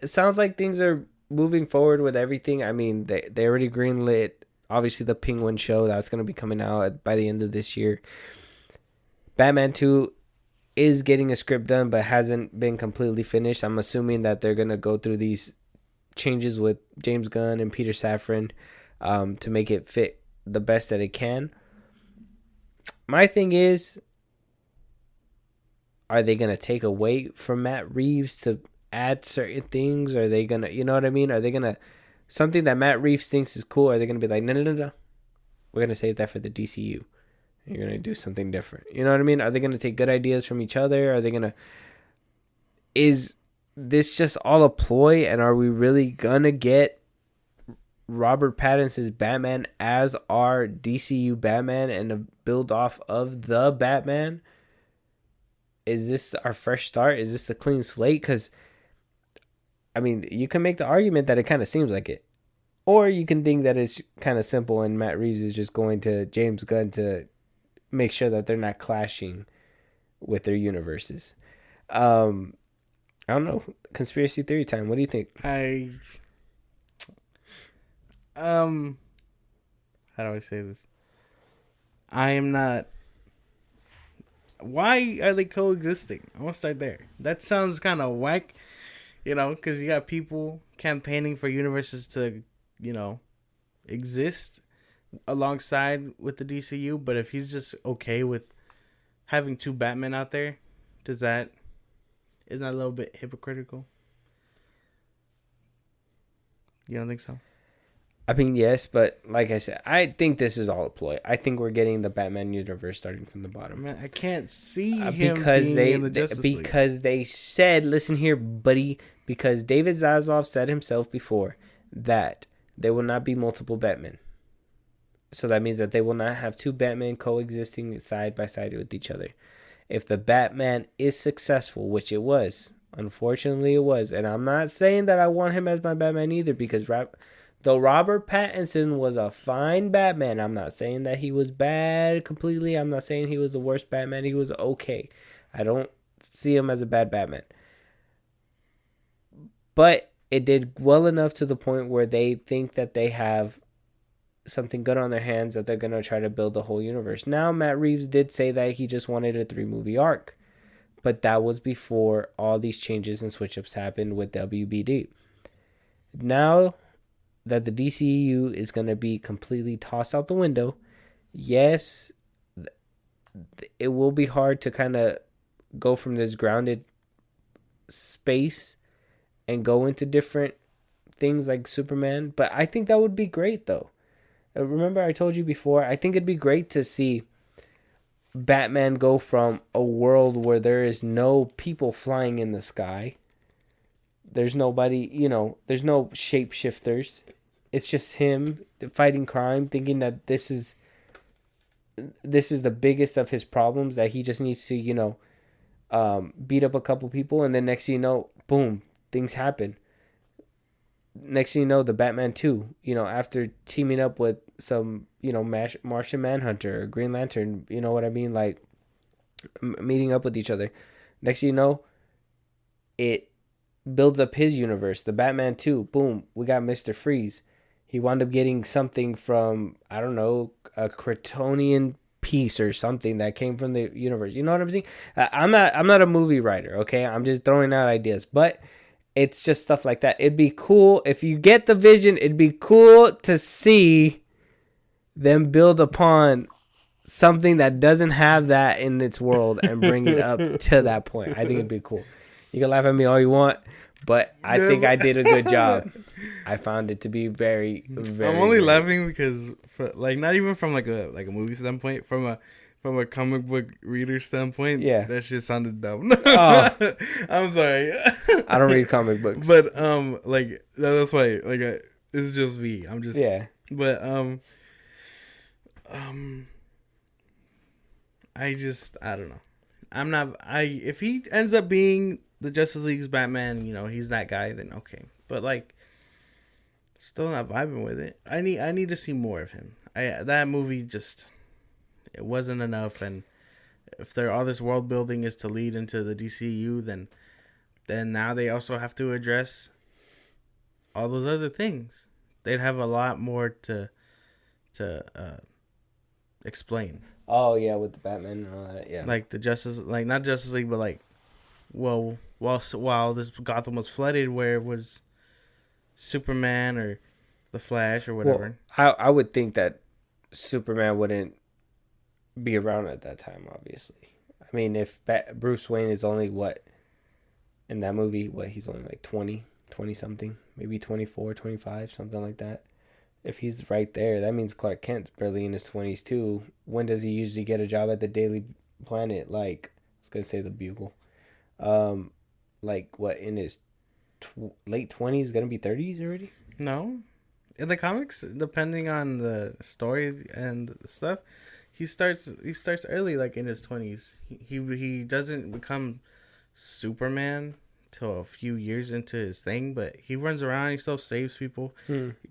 things are moving forward with everything. I mean, they already greenlit, obviously, the Penguin show that's going to be coming out by the end of this year. Batman 2 is getting a script done, but hasn't been completely finished. I'm assuming that they're going to go through these changes with James Gunn and Peter Safran to make it fit the best that it can. My thing is, are they going to take away from Matt Reeves to add certain things? Are they going to, you know what I mean? Are they going to, something that Matt Reeves thinks is cool, are they going to be like, no, we're going to save that for the DCU. You're going to do something different. You know what I mean? Are they going to take good ideas from each other? Are they going to, is this just all a ploy? And are we really going to get Robert Pattinson's Batman as our DCU Batman and a build off of the Batman? Is this our fresh start? Is this a clean slate? Because, I mean, you can make the argument that it kind of seems like it. Or you can think that it's kind of simple and Matt Reeves is just going to James Gunn to make sure that they're not clashing with their universes. I don't know. Conspiracy theory time. What do you think?
How do I say this? I am not. Why are they coexisting? I want to start there. That sounds kind of whack, you know, because you got people campaigning for universes to, you know, exist alongside with the DCU. But if he's just okay with having two Batmen out there, isn't that a little bit hypocritical? You don't think so?
I mean, yes, but like I said, I think this is all a ploy. I think we're getting the Batman universe starting from the bottom.
Man, I can't see him
because
being in the Justice League.
Because they said, listen here, buddy, because David Zaslav said himself before that there will not be multiple Batmen. So that means that they will not have two Batmen coexisting side by side with each other. if the Batman is successful, which it was, unfortunately it was, and I'm not saying that I want him as my Batman either, because though Robert Pattinson was a fine Batman, I'm not saying that he was bad completely. I'm not saying he was the worst Batman. He was okay. I don't see him as a bad Batman. But it did well enough to the point where they think that they have something good on their hands, that they're going to try to build the whole universe. Now, Matt Reeves did say that he just wanted a 3-movie arc. But that was before all these changes and switch-ups happened with WBD. Now that the DCEU is going to be completely tossed out the window, yes, it will be hard to kind of go from this grounded space and go into different things like Superman. But I think that would be great, though. Remember, I told you before, I think it'd be great to see Batman go from a world where there is no people flying in the sky. There's nobody, there's no shapeshifters. It's just him fighting crime, thinking that this is the biggest of his problems, that he just needs to, beat up a couple people, and then next thing you know, boom, things happen. Next thing you know, the Batman 2, after teaming up with some, Martian Manhunter or Green Lantern, you know what I mean? Like, meeting up with each other. Next thing you know, it builds up his universe. The Batman 2, boom, we got Mr. Freeze. He wound up getting something from, I don't know, a Kryptonian piece or something that came from the universe. You know what I'm saying? I'm not a movie writer, okay? I'm just throwing out ideas. But it's just stuff like that. It'd be cool. If you get the vision, it'd be cool to see them build upon something that doesn't have that in its world and bring it up to that point. I think it'd be cool. You can laugh at me all you want, but I think I did a good job. I found it to be very, very.
I'm only laughing because, not even from like a movie standpoint, from a comic book reader standpoint,
yeah,
that shit sounded dumb. Oh. I'm sorry.
I don't read comic books,
but that's why it's just me. I'm just But I don't know. If he ends up being the Justice League's Batman, he's that guy, then okay. But still not vibing with it. I need to see more of him. That movie just, it wasn't enough. And if all this world building is to lead into the DCU, then now they also have to address all those other things. They'd have a lot more to explain.
Oh yeah, with the Batman and all that. Yeah,
like the not Justice League, but while this Gotham was flooded, where it was Superman or the Flash or whatever.
Well, I would think that Superman wouldn't be around at that time. Obviously, I mean, if Bruce Wayne is only in that movie, he's only like 20 something, maybe 24, 25, something like that. If he's right there, that means Clark Kent's barely in his 20s too. When does he usually get a job at the Daily Planet? Like, I was gonna say the Bugle. In his late 20s, gonna be 30s already?
No, in the comics, depending on the story and stuff, he starts early, like in his 20s. He doesn't become Superman till a few years into his thing, but he runs around, he still saves people.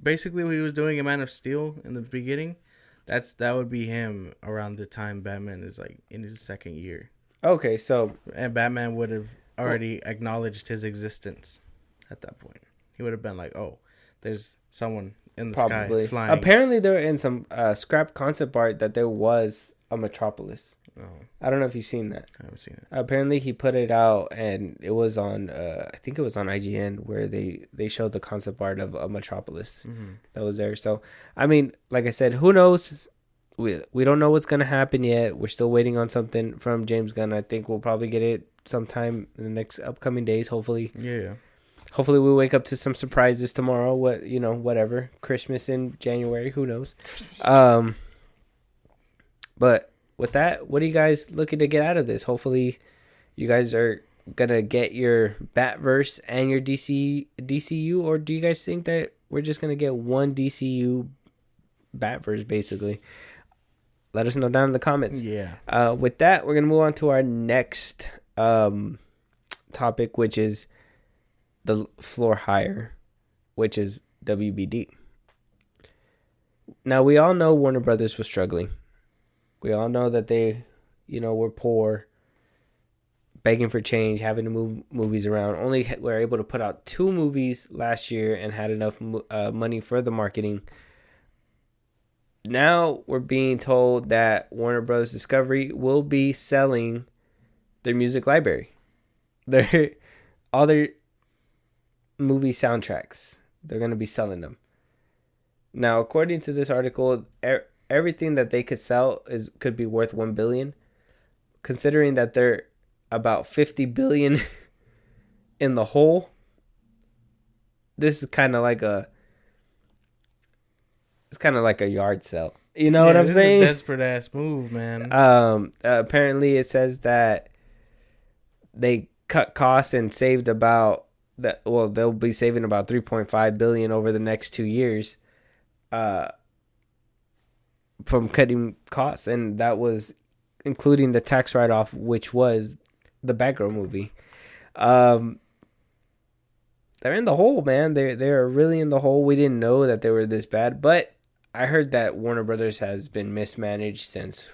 Basically what he was doing in Man of Steel in the beginning, that would be him around the time Batman is like in his second year.
Okay, so
and Batman would have already acknowledged his existence at that point. He would have been like, oh, there's someone in the sky flying.
Apparently there in some scrap concept art that there was a Metropolis. Oh. I don't know if you've seen that.
I haven't seen it.
Apparently he put it out, and it was on I think it was on IGN, where they showed the concept art of a Metropolis that was there. So I mean, like I said, who knows? We don't know what's gonna happen yet. We're still waiting on something from James Gunn. I think we'll probably get it sometime in the next upcoming days, hopefully.
Yeah.
Hopefully we wake up to some surprises tomorrow. Whatever. Christmas in January, who knows? But with that, what are you guys looking to get out of this? Hopefully you guys are gonna get your Batverse and your DCU, or do you guys think that we're just gonna get one DCU Batverse basically? let us know down in the comments.
Yeah.
With that, we're gonna move on to our next topic, which is the floor higher, which is WBD. Now we all know Warner Brothers was struggling. We all know that they, were poor, begging for change, having to move movies around. Only were able to put out 2 movies last year and had enough money for the marketing. Now we're being told that Warner Bros. Discovery will be selling their music library, all their movie soundtracks. They're going to be selling them. Now, according to this article, everything that they could sell could be worth $1 billion, considering that they're about $50 billion in the hole. This is kind of like a yard sale. You know what I'm saying?
This is a desperate ass move, man.
Apparently it says that they cut costs and saved about that. Well, they'll be saving about $3.5 billion over the next 2 years, from cutting costs, and that was including the tax write-off, which was the Batgirl movie. They're in the hole, man. They're really in the hole. We didn't know that they were this bad, but I heard that Warner Brothers has been mismanaged since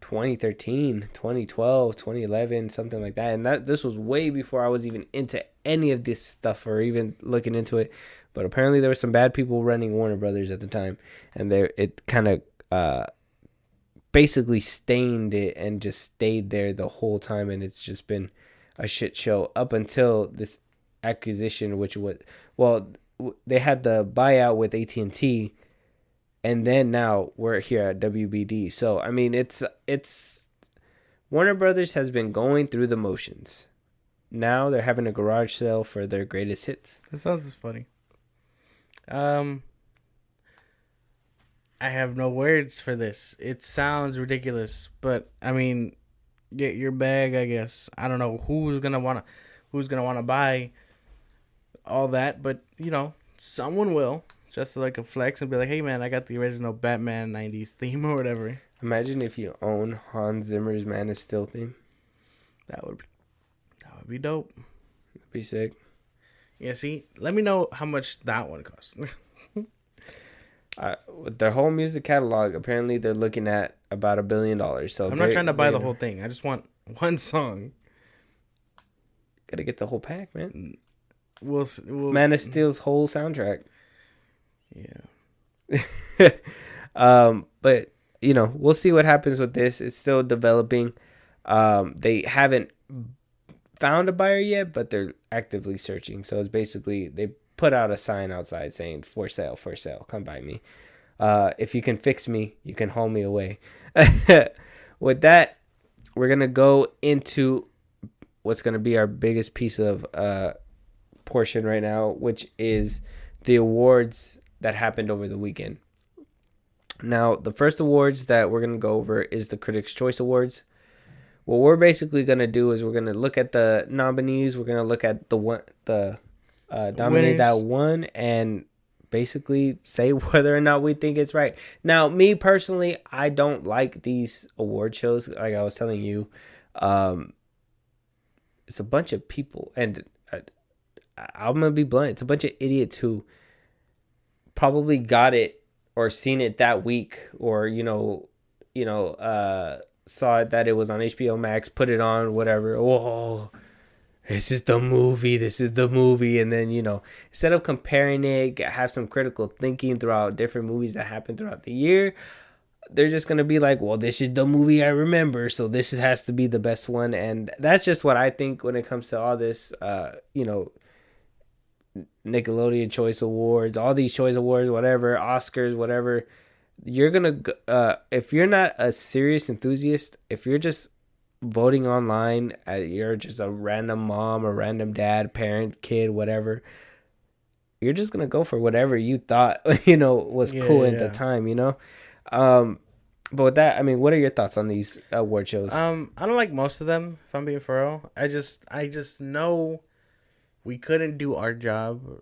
2013, 2012, 2011, something like that. And this was way before I was even into any of this stuff or even looking into it. But apparently there were some bad people running Warner Brothers at the time, and it kind of basically stained it and just stayed there the whole time, and it's just been a shit show up until this acquisition, which was, they had the buyout with AT&T, and then now we're here at WBD. So I mean, it's Warner Brothers has been going through the motions. Now they're having a garage sale for their greatest hits.
That sounds funny. I have no words for this. It sounds ridiculous, but I mean, get your bag, I guess. I don't know who's gonna wanna buy all that, but someone will, just like a flex and be like, hey man, I got the original Batman 90s theme or whatever.
Imagine if you own Hans Zimmer's Man of Steel theme.
That would be dope.
That'd be sick.
Yeah, see, let me know how much that one costs.
With their whole music catalog, apparently they're looking at about $1 billion. So
I'm not trying to buy the whole thing. I just want one song.
Gotta get the whole pack, man.
We'll
Man of Steel's whole soundtrack.
Yeah.
But we'll see what happens with this. It's still developing. They haven't found a buyer yet, but they're actively searching. So it's basically they put out a sign outside saying for sale, come buy me. If you can fix me, you can haul me away. With that, we're gonna go into what's gonna be our biggest piece of portion right now, which is the awards that happened over the weekend. Now, the first awards that we're going to go over is the Critics' Choice Awards. What we're basically going to do is we're going to look at the nominees. We're going to look at the nominee that won and basically say whether or not we think it's right. Now, me personally, I don't like these award shows. Like I was telling you, it's a bunch of people, and I'm going to be blunt. It's a bunch of idiots who probably got it or seen it that week, or saw it that it was on HBO Max, put it on, whatever. Oh, this is the movie, and then instead of comparing it, have some critical thinking throughout different movies that happen throughout the year, they're just gonna be like, well, this is the movie I remember, so this has to be the best one. And that's just what I think when it comes to all this, Nickelodeon Choice Awards, all these Choice Awards, whatever, Oscars, whatever. You're gonna if you're not a serious enthusiast, if you're just voting online, you're just a random mom or random dad, parent, kid, whatever, you're just gonna go for whatever you thought was cool at the time. But with that, I mean, what are your thoughts on these award shows?
I don't like most of them, if I'm being for real. I just know we couldn't do our job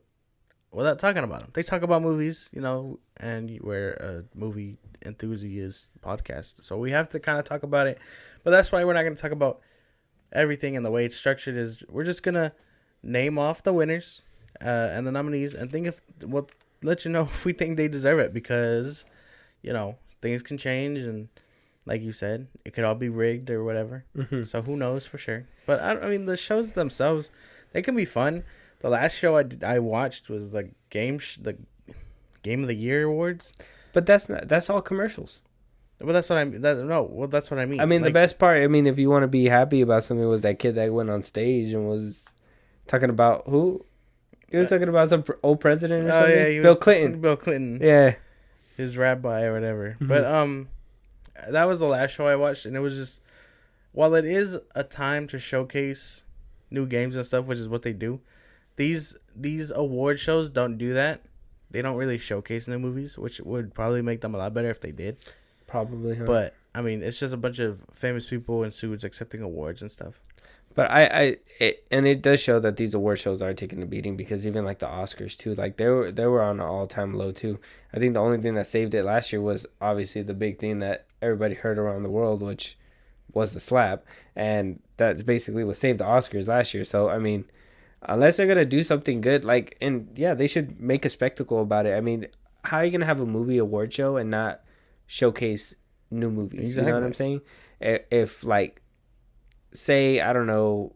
without talking about them. They talk about movies, and we're a movie enthusiast podcast, so we have to kind of talk about it. But that's why we're not going to talk about everything, and the way it's structured is we're just gonna name off the winners and the nominees, and we'll let you know if we think they deserve it, because things can change, and like you said, it could all be rigged or whatever.
Mm-hmm.
So who knows for sure? But I mean, the shows themselves, they can be fun. The last show I watched was the Game of the Year awards.
But that's all commercials.
Well, that's what I mean. That's what I mean.
I mean, the best part, if you want to be happy about something, was that kid that went on stage and was talking about who? He was talking about some old president or something?
Yeah,
Bill Clinton.
Bill Clinton.
Yeah.
His rabbi or whatever.
Mm-hmm.
But that was the last show I watched, and it was just, while it is a time to showcase new games and stuff, which is what they do, these award shows don't do that. They don't really showcase new movies, which would probably make them a lot better if they did.
Probably, huh?
But I mean, it's just a bunch of famous people in suits accepting awards and stuff.
But it does show that these award shows are taking a beating, because even like the Oscars too, like they were on an all-time low too. I think the only thing that saved it last year was obviously the big thing that everybody heard around the world, which was the slap, and that's basically what saved the Oscars last year. So I mean, unless they're gonna do something good, they should make a spectacle about it. I mean, how are you gonna have a movie award show and not showcase new movies? Exactly. You know what I'm saying? If like, say, I don't know,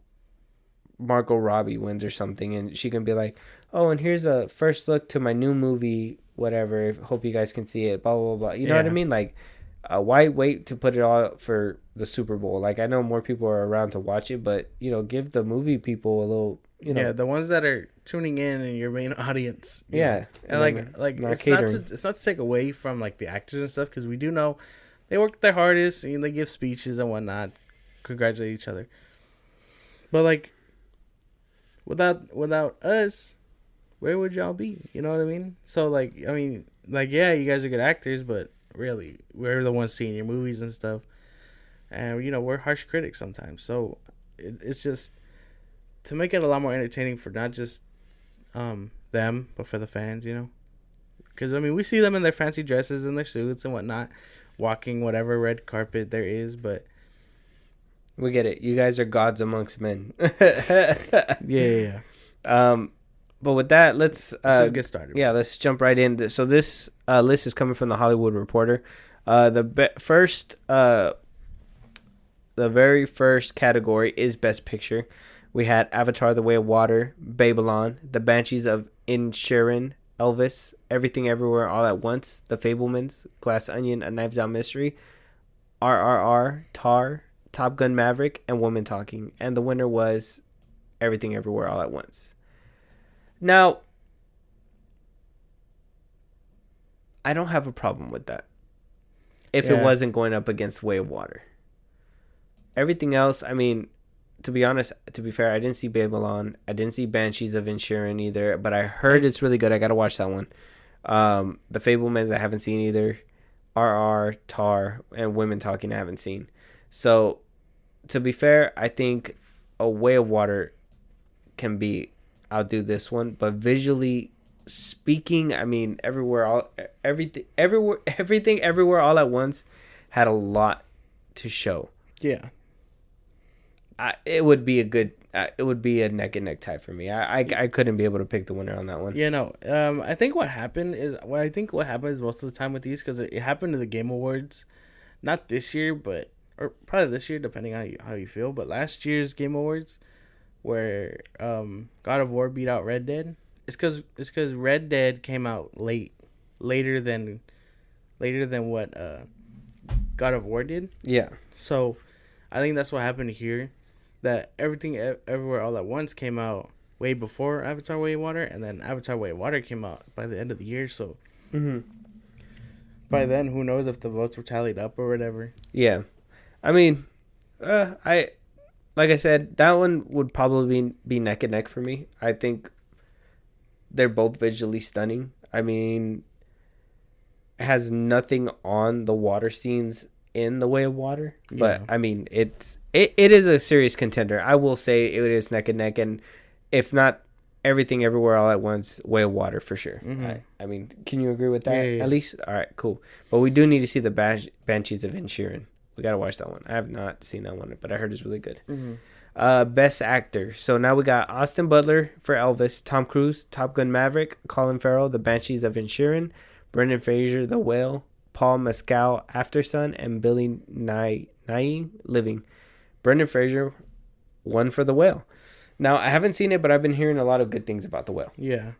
Margot Robbie wins or something, and she can be like, oh, and here's a first look to my new movie, whatever, hope you guys can see it, blah blah blah. You know what I mean? Like, why wait to put it all for the Super Bowl? Like, I know more people are around to watch it, but give the movie people a little,
the ones that are tuning in and your main audience.
Yeah.
And it's not to take away from like the actors and stuff, because we do know they work their hardest and they give speeches and whatnot, congratulate each other. But like, without us, where would y'all be? You know what I mean? So like, I mean, like, yeah, you guys are good actors, but really, we're the ones seeing your movies and stuff, and we're harsh critics sometimes. So it's just to make it a lot more entertaining for not just them, but for the fans, because I mean, we see them in their fancy dresses and their suits and whatnot, walking whatever red carpet there is, but
we get it. You guys are gods amongst men.
yeah.
But with that, let's
just get started.
Yeah, let's jump right in. So this list is coming from the Hollywood Reporter. The very first category is Best Picture. We had Avatar: The Way of Water, Babylon, The Banshees of Inisherin, Elvis, Everything Everywhere All at Once, The Fabelmans, Glass Onion, A Knives Out Mystery, RRR, Tar, Top Gun Maverick, and Woman Talking. And the winner was Everything Everywhere All at Once. Now, I don't have a problem with that if it wasn't going up against Way of Water. Everything else, I mean, to be honest, to be fair, I didn't see Babylon. I didn't see Banshees of Inisherin either, but I heard it's really good. I got to watch that one. The Fabelmans I haven't seen either. RR, Tar, and Women Talking I haven't seen. So, to be fair, I think A Way of Water can outdo this one, but visually speaking, I mean, everything everywhere all at once had a lot to show.
Yeah.
It would be a neck and neck tie for me. I couldn't be able to pick the winner on that one.
Yeah, no. I think what happened is most of the time with these, because it happened to the Game Awards, not this year, or probably this year, depending on how you feel. But last year's Game Awards, where God of War beat out Red Dead, it's because Red Dead came out later than what God of War did.
Yeah.
So I think that's what happened here. That Everything Everywhere All at Once came out way before Avatar: Way of Water, and then Avatar: Way of Water came out by the end of the year. So by then, who knows if the votes were tallied up or whatever.
Yeah, I mean, like I said, that one would probably be neck and neck for me. I think they're both visually stunning. I mean, it has nothing on the water scenes in The Way of Water, but I mean, it is a serious contender. I will say it is neck and neck, and if not Everything Everywhere All at Once, Way of Water for sure.
Mm-hmm.
I mean, can you agree with that?
Yeah.
At least, all right, cool. But we do need to see the Banshees of Inisherin. We gotta watch that one. I have not seen that one, but I heard it's really good. Best Actor. So now we got Austin Butler for Elvis, Tom Cruise, Top Gun Maverick, Colin Farrell, The Banshees of Inisherin, Brendan Fraser, The Whale, Paul Mescal, After Sun, and Billy Nye, Living. Brendan Fraser won for The Whale. Now, I haven't seen it, but I've been hearing a lot of good things about The Whale.
Yeah.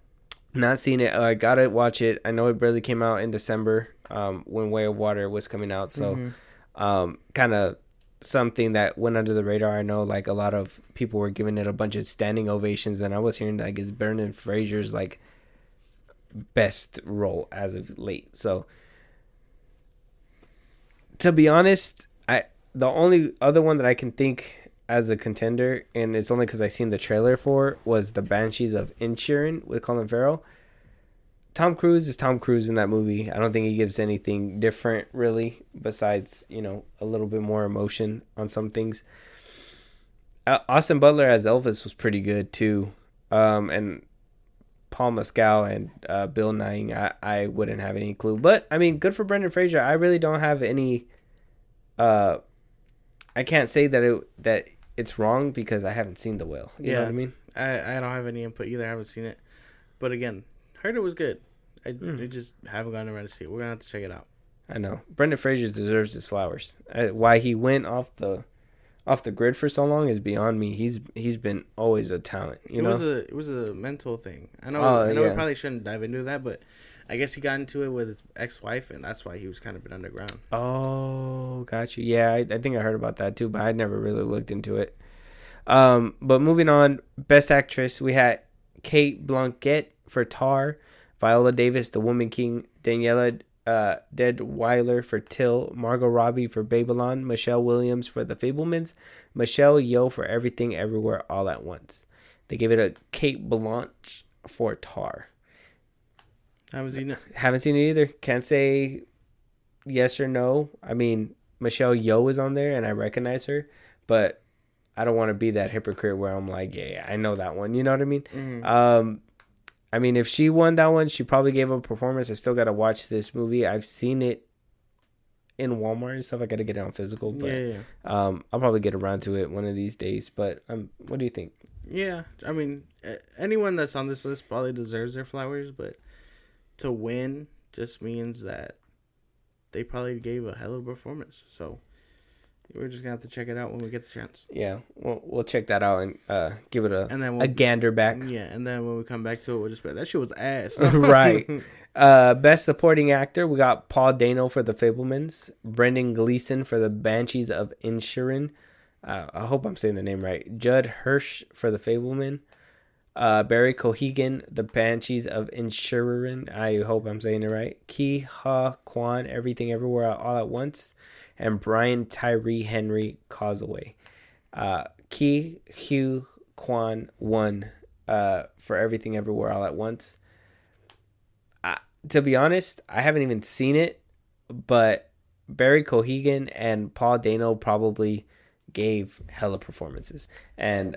Not seen it. I gotta watch it. I know it barely came out in December when Way of Water was coming out. So kind of something that went under the radar. I know like a lot of people were giving it a bunch of standing ovations. And I was hearing like it's Brendan Fraser's like best role as of late. So to be honest, the only other one that I can think as a contender, and it's only because I seen the trailer for, was the Banshees of Inisherin with Colin Farrell. Tom Cruise is Tom Cruise in that movie. I don't think he gives anything different really, besides a little bit more emotion on some things. Austin Butler as Elvis was pretty good too, and Paul Mescal and Bill Nye. I wouldn't have any clue, but I mean, good for Brendan Fraser. I really don't have any. I can't say that it's wrong because I haven't seen The Whale. You know what I mean?
I don't have any input either. I haven't seen it. But again, heard it was good. I just haven't gotten around to see it. We're going to have to check it out.
I know. Brendan Fraser deserves his flowers. Why he went off the grid for so long is beyond me. He's been always a talent.
It was a mental thing. I know we probably shouldn't dive into that, but I guess he got into it with his ex-wife, and that's why he was kind of been underground.
Oh, got you. Yeah, I think I heard about that too, but I never really looked into it. But moving on, Best Actress, we had Kate Blanchett for Tar, Viola Davis, The Woman King, Daniela Deadwyler for Till, Margot Robbie for Babylon, Michelle Williams for The Fabelmans, Michelle Yeoh for Everything Everywhere All at Once. They gave it a Kate Blanchett for Tar. Haven't seen it either. Can't say yes or no. I mean, Michelle Yeoh is on there, and I recognize her, but I don't want to be that hypocrite where I'm like, yeah, I know that one. You know what I mean? Mm-hmm. I mean, if she won that one, she probably gave a performance. I still got to watch this movie. I've seen it in Walmart and stuff. I got to get it on physical, but I'll probably get around to it one of these days. But what do you think?
Yeah, I mean, anyone that's on this list probably deserves their flowers, but to win just means that they probably gave a hell of a performance. So we're just gonna have to check it out when we get the chance.
Yeah, we'll check that out and give it a gander back.
Yeah, and then when we come back to it, we'll just be like, that shit was ass.
Right. Best Supporting Actor, we got Paul Dano for The Fabelmans, Brendan Gleeson for The Banshees of Inisherin. I hope I'm saying the name right. Judd Hirsch for The Fabelman. Barry Cohegan, The Banshees of Inisherin. I hope I'm saying it right. Ki Ha Kwan, Everything Everywhere All at Once. And Brian Tyree Henry Causeway. Ki Hugh Kwan won for Everything Everywhere All at Once. To be honest, I haven't even seen it, but Barry Cohegan and Paul Dano probably gave hella performances, and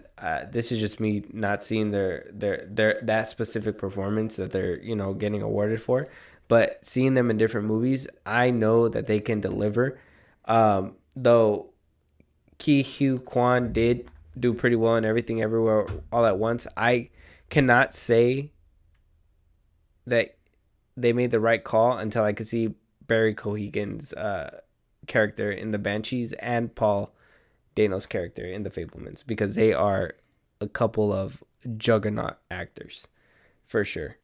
this is just me not seeing their that specific performance that they're getting awarded for, but seeing them in different movies, I know that they can deliver. Though Ki Hugh Kwan did do pretty well in Everything Everywhere All at Once, I cannot say that they made the right call until I could see Barry Cohegan's character in The Banshees and Paul Dano's character in The Fabelmans, because they are a couple of juggernaut actors for sure.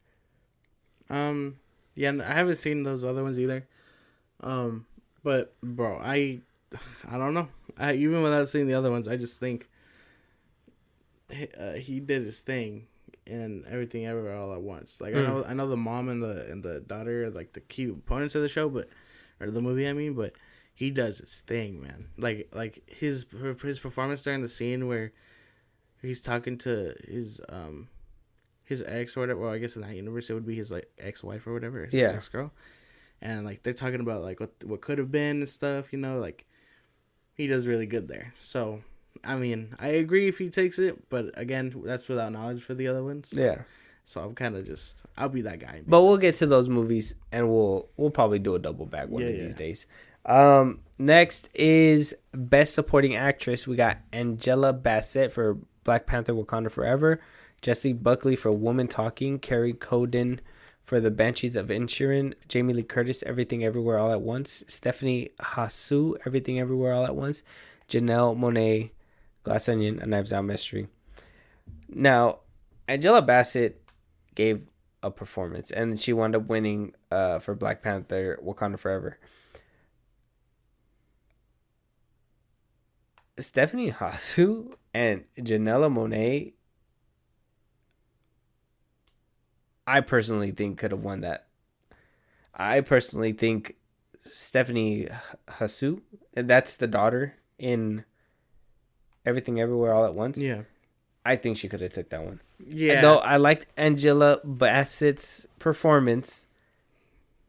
Yeah, I haven't seen those other ones either. But bro, I don't know. Even without seeing the other ones, I just think he did his thing in Everything Everywhere All at Once. Like I know the mom and the daughter are like the key components of the show, or the movie. I mean, but he does his thing, man. Like his performance during the scene where he's talking to his ex or whatever. Well, I guess in that universe it would be his like ex-wife or whatever. His ex-girl. And like they're talking about like what could have been and stuff. Like he does really good there. So I mean, I agree if he takes it, but again, that's without knowledge for the other ones.
Yeah.
So I'm kind of I'll be that guy.
But we'll get to those movies, and we'll probably do a double back one of these days. Next is Best Supporting Actress. We got Angela Bassett for Black Panther: Wakanda Forever, Jessie Buckley for Woman Talking, Carrie Coden for The Banshees of Inisherin, Jamie Lee Curtis, Everything Everywhere All at Once, Stephanie Hsu, Everything Everywhere All at Once, Janelle Monáe, Glass Onion, A Knives Out Mystery. Now, Angela Bassett gave a performance, and she wound up winning for Black Panther: Wakanda Forever. Stephanie Hsu and Janelle Monáe, I personally think could have won that. I personally think Stephanie Hsu, that's the daughter in Everything Everywhere All at Once.
Yeah.
I think she could have took that one.
Yeah.
Though I liked Angela Bassett's performance.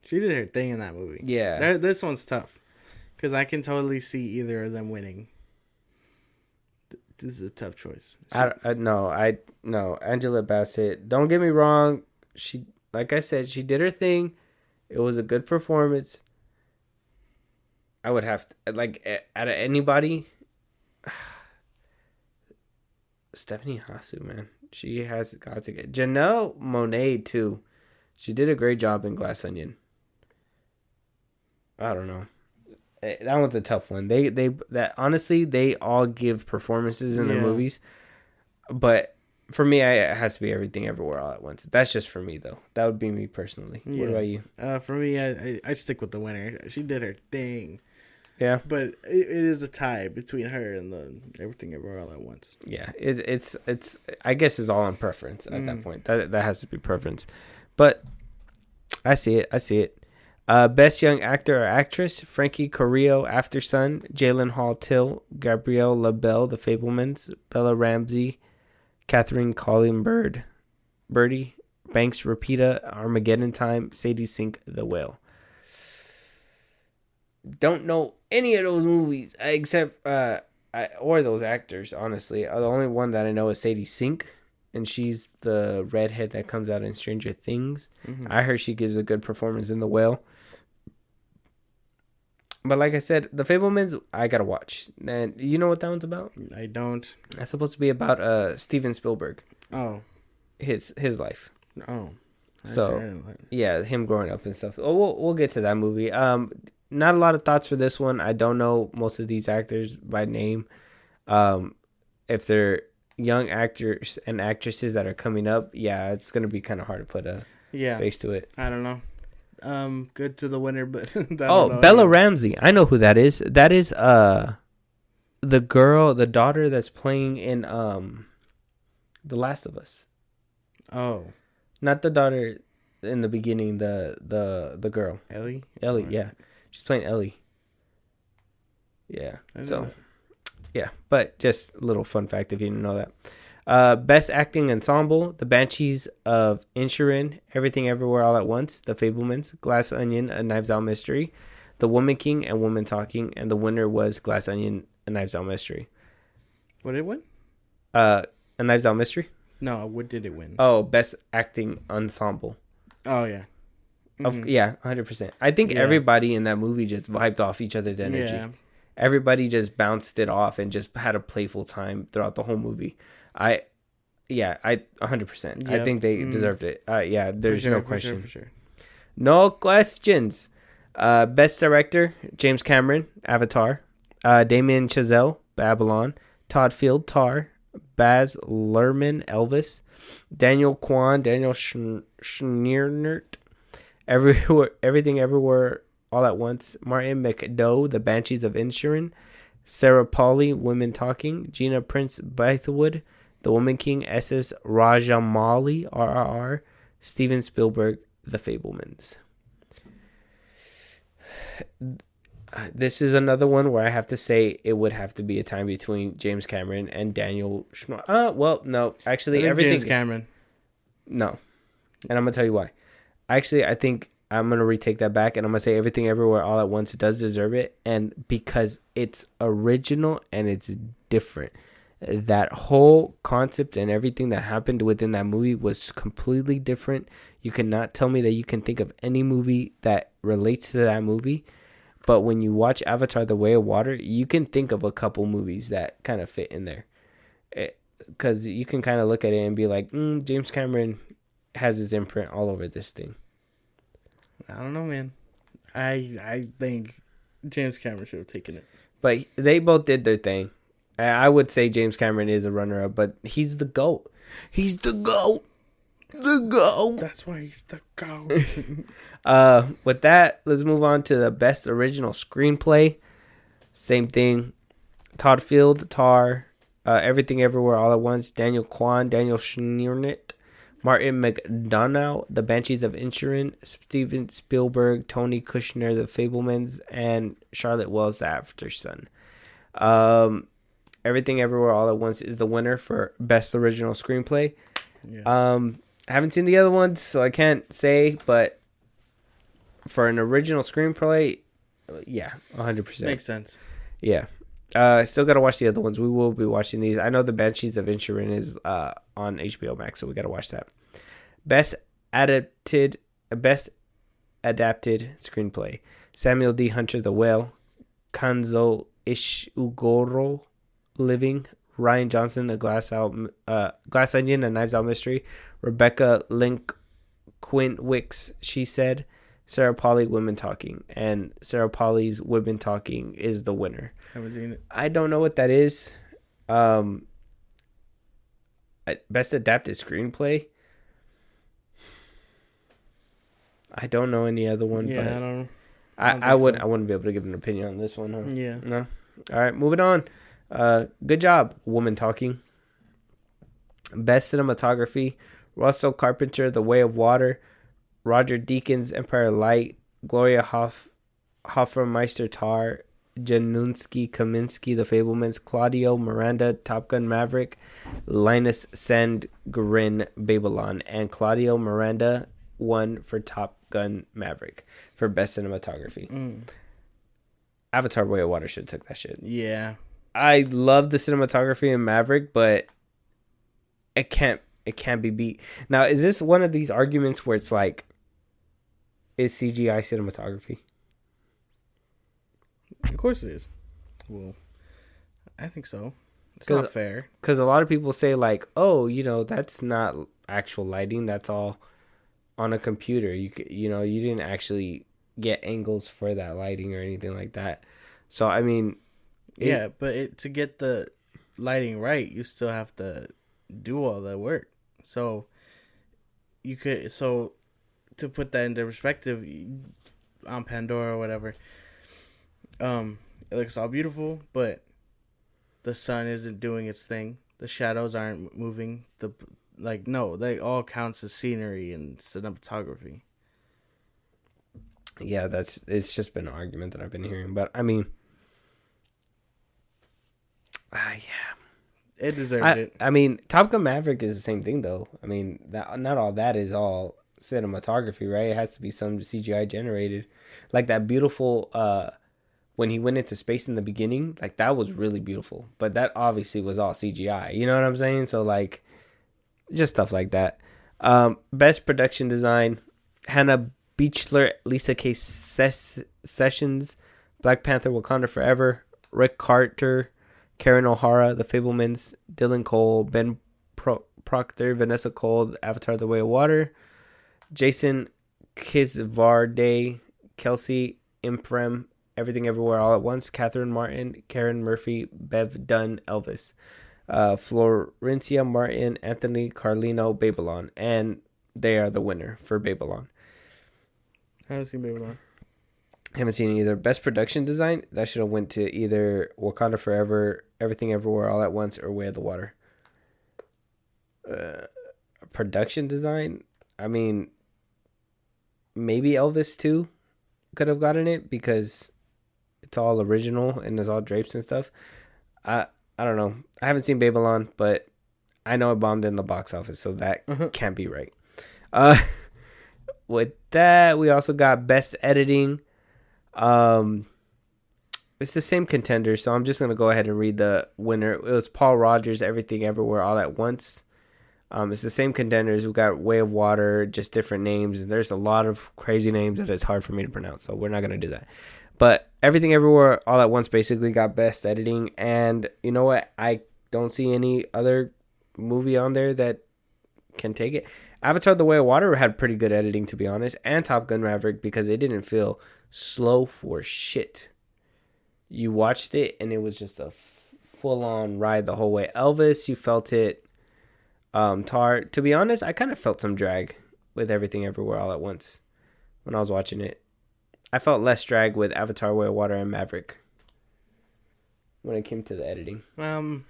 She did her thing in that movie.
Yeah.
This one's tough. Because I can totally see either of them winning. This is a tough choice.
No, Angela Bassett. Don't get me wrong. She, like I said, she did her thing. It was a good performance. I would have to, like, out of anybody, Stephanie Hsu, man. She has got to get. Janelle Monáe, too. She did a great job in Glass Onion. I don't know. That one's a tough one. Honestly, they all give performances in their movies. But for me, it has to be Everything Everywhere All at Once. That's just for me, though. That would be me personally. Yeah. What about you?
For me, I stick with the winner. She did her thing.
Yeah.
But it is a tie between her and the Everything Everywhere All at Once.
Yeah. It's I guess it's all on preference at that point. That has to be preference. But I see it. Best Young Actor or Actress: Frankie Carrillo, After Sun, Jalen Hall Till, Gabrielle LaBelle, The Fablemans, Bella Ramsey, Catherine Colleen Birdie, Banks Rapita, Armageddon Time, Sadie Sink, The Whale. Don't know any of those movies except or those actors. Honestly, the only one that I know is Sadie Sink. And she's the redhead that comes out in Stranger Things. Mm-hmm. I heard she gives a good performance in The Whale. But like I said, The Fablemans, I gotta watch. And you know what that one's about?
I don't.
That's supposed to be about Steven Spielberg.
Oh.
His life.
Oh.
So, yeah, him growing up and stuff. Oh, we'll get to that movie. Not a lot of thoughts for this one. I don't know most of these actors by name. If they're young actors and actresses that are coming up, yeah, it's gonna be kind of hard to put a face to it.
I don't know. Good to the winner, but
Bella Ramsey. I know who that is. That is the daughter that's playing in The Last of Us.
Oh,
not the daughter in the beginning. The girl.
Ellie.
Yeah, she's playing Ellie. Yeah. So. Yeah, but just a little fun fact if you didn't know that. Best Acting Ensemble: The Banshees of Inisherin, Everything Everywhere All at Once, The Fablemans, Glass Onion, A Knives Out Mystery, The Woman King, and Woman Talking, and the winner was Glass Onion, A Knives Out Mystery.
What did it win?
A Knives Out Mystery?
No, what did it win?
Oh, Best Acting Ensemble.
Oh, yeah. Mm-hmm.
Yeah, 100%. I think everybody in that movie just vibed off each other's energy. Yeah. Everybody just bounced it off and just had a playful time throughout the whole movie. 100%. Yep. I think they deserved it. There's no question.
For sure.
No questions. Best Director: James Cameron, Avatar. Damien Chazelle, Babylon. Todd Field, Tar. Baz Luhrmann, Elvis. Daniel Kwan, Daniel Schneerert, Everything Everywhere All at Once. Martin McDough, The Banshees of Inisherin. Sarah Polley, Women Talking. Gina Prince Bythewood, The Woman King. S.S. Rajamouli, RRR. Steven Spielberg, The Fablemans. This is another one where I have to say it would have to be a time between James Cameron and Daniel no. Actually, everything...
James Cameron.
No. And I'm going to tell you why. Actually, I think I'm going to retake that back, and I'm going to say Everything Everywhere All at Once does deserve it. And because it's original and it's different. That whole concept and everything that happened within that movie was completely different. You cannot tell me that you can think of any movie that relates to that movie. But when you watch Avatar The Way of Water, you can think of a couple movies that kind of fit in there. Because you can kind of look at it and be like, James Cameron has his imprint all over this thing.
I don't know, man. I think James Cameron should have taken it.
But they both did their thing. I would say James Cameron is a runner-up, but he's the GOAT. He's the GOAT. The GOAT.
That's why he's the GOAT.
With that, let's move on to the best original screenplay. Same thing. Todd Field, Tar, Everything Everywhere All at Once, Daniel Kwan, Daniel Schneernet, Martin McDonough, The Banshees of Inisherin, Steven Spielberg, Tony Kushner, The Fablemans, and Charlotte Wells, The Aftersun. Everything Everywhere All at Once is the winner for best original screenplay. Yeah. I haven't seen the other ones, so I can't say, but for an original screenplay, yeah, 100%.
Makes sense.
Yeah. Still got to watch the other ones. We will be watching these. I know The Banshees of Inisherin is on HBO Max, so we got to watch that. Best adapted screenplay. Samuel D. Hunter, The Whale. Kanzo Ishiguro, Living. Ryan Johnson, A Glass Onion, A Knives Out Mystery. Rebecca Quint-Wicks, She Said. Sarah Polley, Women Talking. And Sarah Polley's Women Talking is the winner.
Haven't seen it.
I don't know what that is. Best adapted screenplay. I don't know any other one.
Yeah,
but
I don't know.
I wouldn't be able to give an opinion on this one, huh?
Yeah.
No. All right, moving on. Good job, Woman Talking. Best cinematography. Russell Carpenter, The Way of Water. Roger Deakins, Empire Light. Gloria Hofmeister, Tar. Januszky Kaminski, The Fablemans. Claudio Miranda, Top Gun Maverick. Linus Sandgren, Babylon. And Claudio Miranda won for Top Gun Maverick for best cinematography. Avatar Way of Water should have took that shit.
Yeah.
I love the cinematography in Maverick, but it can't be beat. Now, is this one of these arguments where it's like, is CGI cinematography?
Of course it is. Well, I think so. It's not fair.
Because a lot of people say like, oh, that's not actual lighting. That's all on a computer. You didn't actually get angles for that lighting or anything like that. So, I mean...
Yeah, but to get the lighting right, you still have to do all that work. So to put that into perspective, on Pandora or whatever, it looks all beautiful, but the sun isn't doing its thing. The shadows aren't moving. They all counts as scenery and cinematography.
Yeah, it's just been an argument that I've been hearing, but I mean, yeah.
It deserved it.
I mean, Top Gun Maverick is the same thing, though. I mean, that not all that is all cinematography, right? It has to be some CGI generated. Like that beautiful, when he went into space in the beginning, like that was really beautiful. But that obviously was all CGI. You know what I'm saying? So, like, just stuff like that. Best production design, Hannah Beachler, Lisa K. Sessions, Black Panther, Wakanda Forever, Rick Carter, Karen O'Hara, The Fablemans, Dylan Cole, Ben Proctor, Vanessa Cole, Avatar The Way of Water, Jason Kisvarday, Kelsey Imprem, Everything Everywhere All at Once, Catherine Martin, Karen Murphy, Bev Dunn, Elvis, Florencia Martin, Anthony Carlino, Babylon, and they are the winner for Babylon.
I haven't seen Babylon.
Haven't seen either. Best production design, that should have went to either Wakanda Forever, Everything Everywhere All at Once, or Way of the Water. Production design, I mean, maybe Elvis too could have gotten it because it's all original and there's all drapes and stuff. I don't know. I haven't seen Babylon, but I know it bombed in the box office, so that can't be right. with that, we also got best editing. Um, it's the same contender, so I'm just gonna go ahead and read the winner. It was Paul Rogers, Everything Everywhere All at Once. It's the same contenders. We got Way of Water, just different names, and there's a lot of crazy names that it's hard for me to pronounce, so we're not gonna do that. But Everything Everywhere All at Once basically got best editing, and you know what? I don't see any other movie on there that can take it. Avatar the Way of Water had pretty good editing, to be honest, and Top Gun Maverick, because it didn't feel slow for shit. You watched it and it was just a full-on ride the whole way. Elvis, you felt it. Tar, to be honest, I kind of felt some drag with Everything Everywhere All at Once when I was watching it. I felt less drag with Avatar Way of Water and Maverick when it came to the editing.
I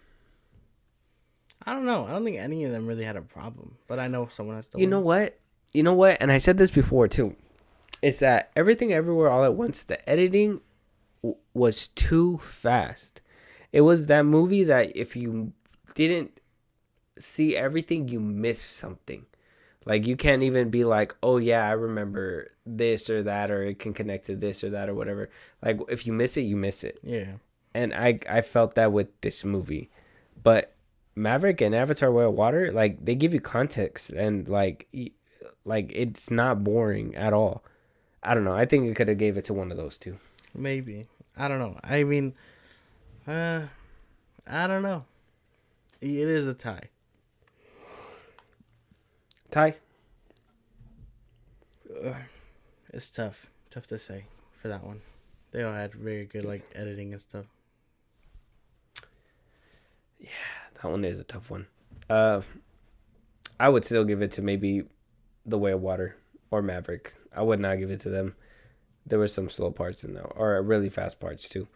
don't know. I don't think any of them really had a problem, but I know someone has to.
You know what? And I said this before too. It's that Everything Everywhere All at Once, the editing was too fast. It was that movie that if you didn't see everything, you missed something. Like, you can't even be like, oh yeah, I remember this or that, or it can connect to this or that or whatever. Like, if you miss it, you miss it.
Yeah.
And I felt that with this movie. But Maverick and Avatar Way of Water, like, they give you context, and like it's not boring at all. I don't know. I think it could have gave it to one of those two.
Maybe. I don't know. I mean, I don't know. It is a tie.
Ty?
It's tough. Tough to say for that one. They all had very good, like, editing and stuff.
Yeah, that one is a tough one. I would still give it to maybe The Way of Water or Maverick. I would not give it to them. There were some slow parts in there, or really fast parts too.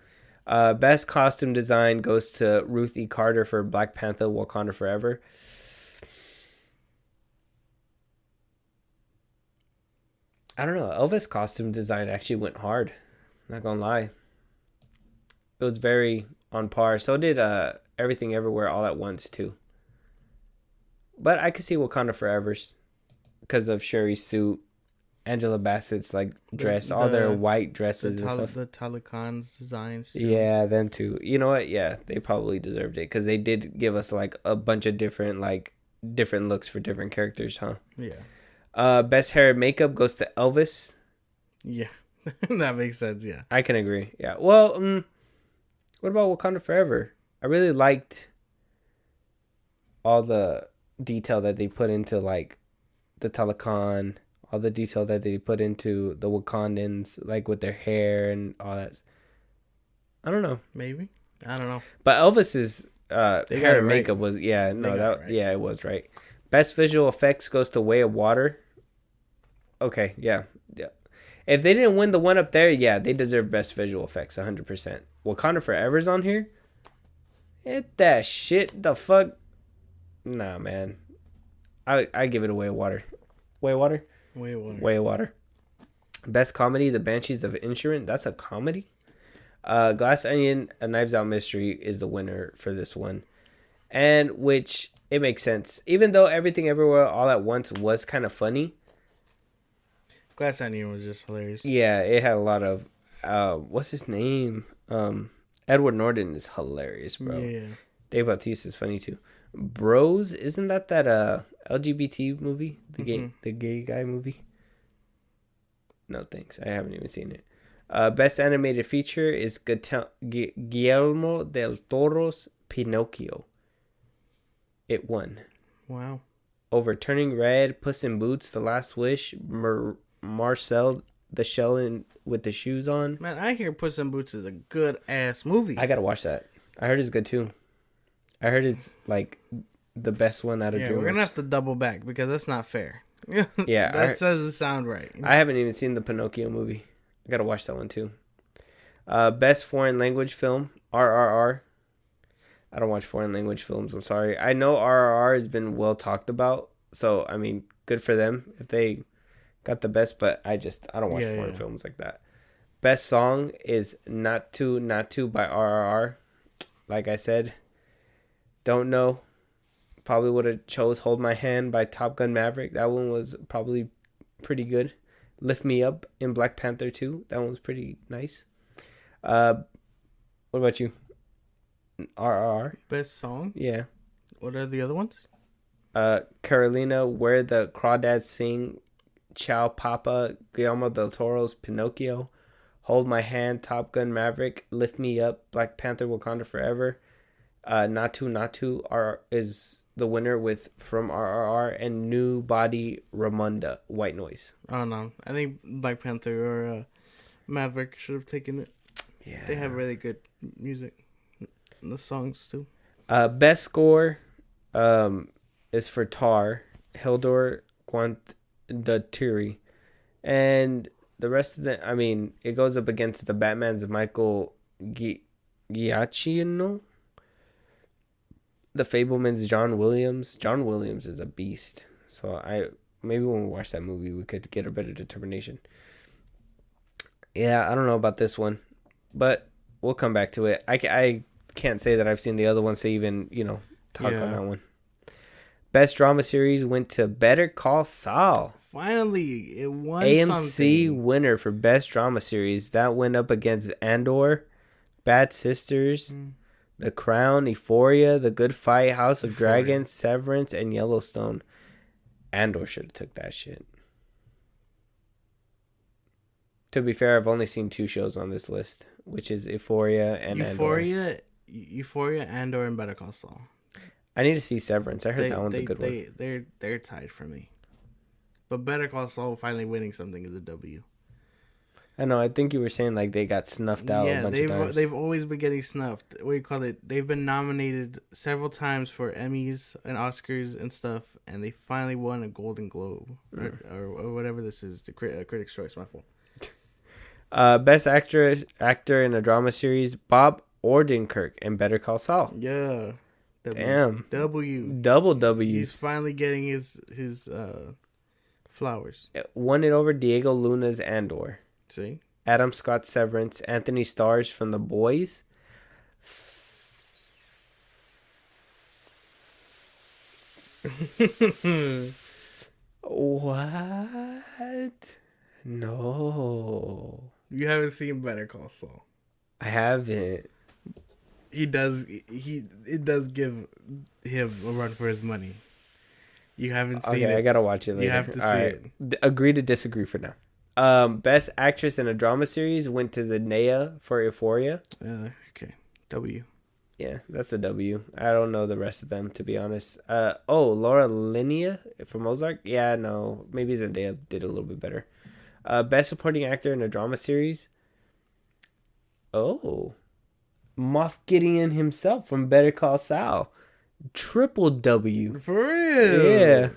Best costume design goes to Ruth E. Carter for Black Panther: Wakanda Forever. I don't know. Elvis' costume design actually went hard. Not gonna lie. It was very on par. So did Everything Everywhere All at Once too. But I could see Wakanda Forever's because of Shuri's suit, Angela Bassett's like dress, all their white dresses and stuff.
The Talican's designs too.
Yeah, them too. You know what? Yeah, they probably deserved it because they did give us like a bunch of different looks for different characters, huh?
Yeah.
Best hair and makeup goes to Elvis.
Yeah, that makes sense. Yeah,
I can agree. Yeah. Well, what about Wakanda Forever? I really liked all the detail that they put into like the Talican, all the detail that they put into the Wakandans, like with their hair and all that. I don't know.
maybe. I don't know.
But Elvis's
They got
hair
it
and
right.
makeup was yeah
right.
yeah, it was right. Best visual effects goes to Way of Water. Okay, yeah. If they didn't win the one up there, yeah, they deserve best visual effects, 100%. Wakanda Forever's on here. Hit that shit. The fuck. Nah, man. I give it a Way of Water. Way of Water.
Way of Water.
Way of Water. Best comedy, The Banshees of Inisherin. That's a comedy. Glass Onion, A Knives Out Mystery is the winner for this one, and which it makes sense. Even though Everything Everywhere All at Once was kind of funny.
Glass Onion was just hilarious.
Yeah, it had a lot of what's his name? Edward Norton is hilarious, bro.
Yeah.
Dave Bautista is funny too. Bros, isn't that LGBT movie? The gay guy movie? No thanks. I haven't even seen it. Best animated feature is Guillermo del Toro's Pinocchio. It won.
Wow.
Over Turning Red, Puss in Boots, The Last Wish, Marcel the Shell with the Shoes On.
Man, I hear Puss in Boots is a good ass movie.
I gotta watch that. I heard it's good too. I heard it's like the best one out of DreamWorks.
We're gonna have to double back because that's not fair.
Yeah,
that doesn't sound right.
I haven't even seen the Pinocchio movie. I gotta watch that one too. Best foreign language film, RRR. I don't watch foreign language films. I'm sorry. I know RRR has been well talked about, so I mean, good for them if they got the best. But I don't watch foreign films like that. Best song is Not To by RRR. Like I said, don't know. Probably would have chose Hold My Hand by Top Gun Maverick. That one was probably pretty good. Lift Me Up in Black Panther 2. That one was pretty nice. What about you? RRR?
Best song?
Yeah.
What are the other ones?
Carolina, Where the Crawdads Sing, Ciao Papa, Guillermo del Toro's Pinocchio, Hold My Hand, Top Gun Maverick, Lift Me Up, Black Panther Wakanda Forever, Natu is the winner with From RRR, and New Body Ramunda, White Noise.
Oh no, I think Black Panther or Maverick should have taken it. Yeah, they have really good music. The songs too.
Best score is for Tar, Hildur Guantatiri, and the rest of it goes up against the Batman's Michael Giacchino, the Fableman's John Williams. John Williams is a beast. So maybe when we watch that movie, we could get a better determination. Yeah, I don't know about this one, but we'll come back to it. I can't say that I've seen the other ones to even, talk on that one. Best drama series went to Better Call Saul.
Finally, it won
AMC
something.
Winner for Best Drama Series. That went up against Andor, Bad Sisters, The Crown, Euphoria, The Good Fight, House of Dragons, Severance, and Yellowstone. Andor should have took that shit. To be fair, I've only seen 2 shows on this list, which is Euphoria and Andor.
Euphoria, Andor, and Better Call Saul.
I need to see Severance. I heard that one's a good one.
They're tied for me. But Better Call Saul finally winning something is a W.
I know. I think you were saying like they got snuffed out a bunch of times.
They've always been getting snuffed. What do you call it? They've been nominated several times for Emmys and Oscars and stuff, and they finally won a Golden Globe or whatever this is. The Critics' Choice. My fault.
Best actor in a drama series, Bob Odenkirk in Better Call Saul.
Yeah.
Damn.
Double
W's.
He's finally getting his flowers.
Won it over Diego Luna's Andor.
See?
Adam Scott's Severance. Anthony Starrs from The Boys. What? No.
You haven't seen Better Call Saul.
I haven't.
It does give him a run for his money. You haven't seen it.
Okay, I gotta watch it later.
You have to see it.
Agree to disagree for now. Best actress in a drama series went to Zendaya for Euphoria.
Okay. W.
Yeah, that's a W. I don't know the rest of them, to be honest. Laura Linney from Ozark. Yeah, no, maybe Zendaya did a little bit better. Best supporting actor in a drama series. Oh, Moff Gideon himself from Better Call Saul. Triple W.
For real?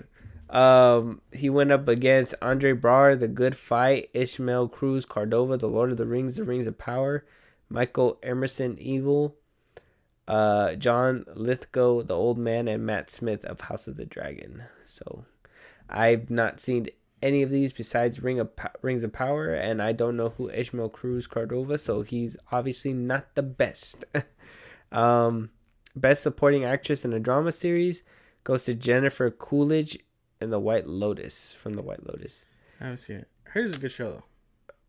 Yeah. He went up against Andre Braugher, The Good Fight, Ishmael Cruz Cordova, The Lord of the Rings of Power, Michael Emerson Evil, John Lithgow, The Old Man, and Matt Smith of House of the Dragon. So, I've not seen any of these besides Rings of Power, and I don't know who Ishmael Cruz Cordova, so he's obviously not the best. Best supporting actress in a drama series goes to Jennifer Coolidge in The White Lotus, from The White Lotus.
I haven't seen it. Here's a good show, though.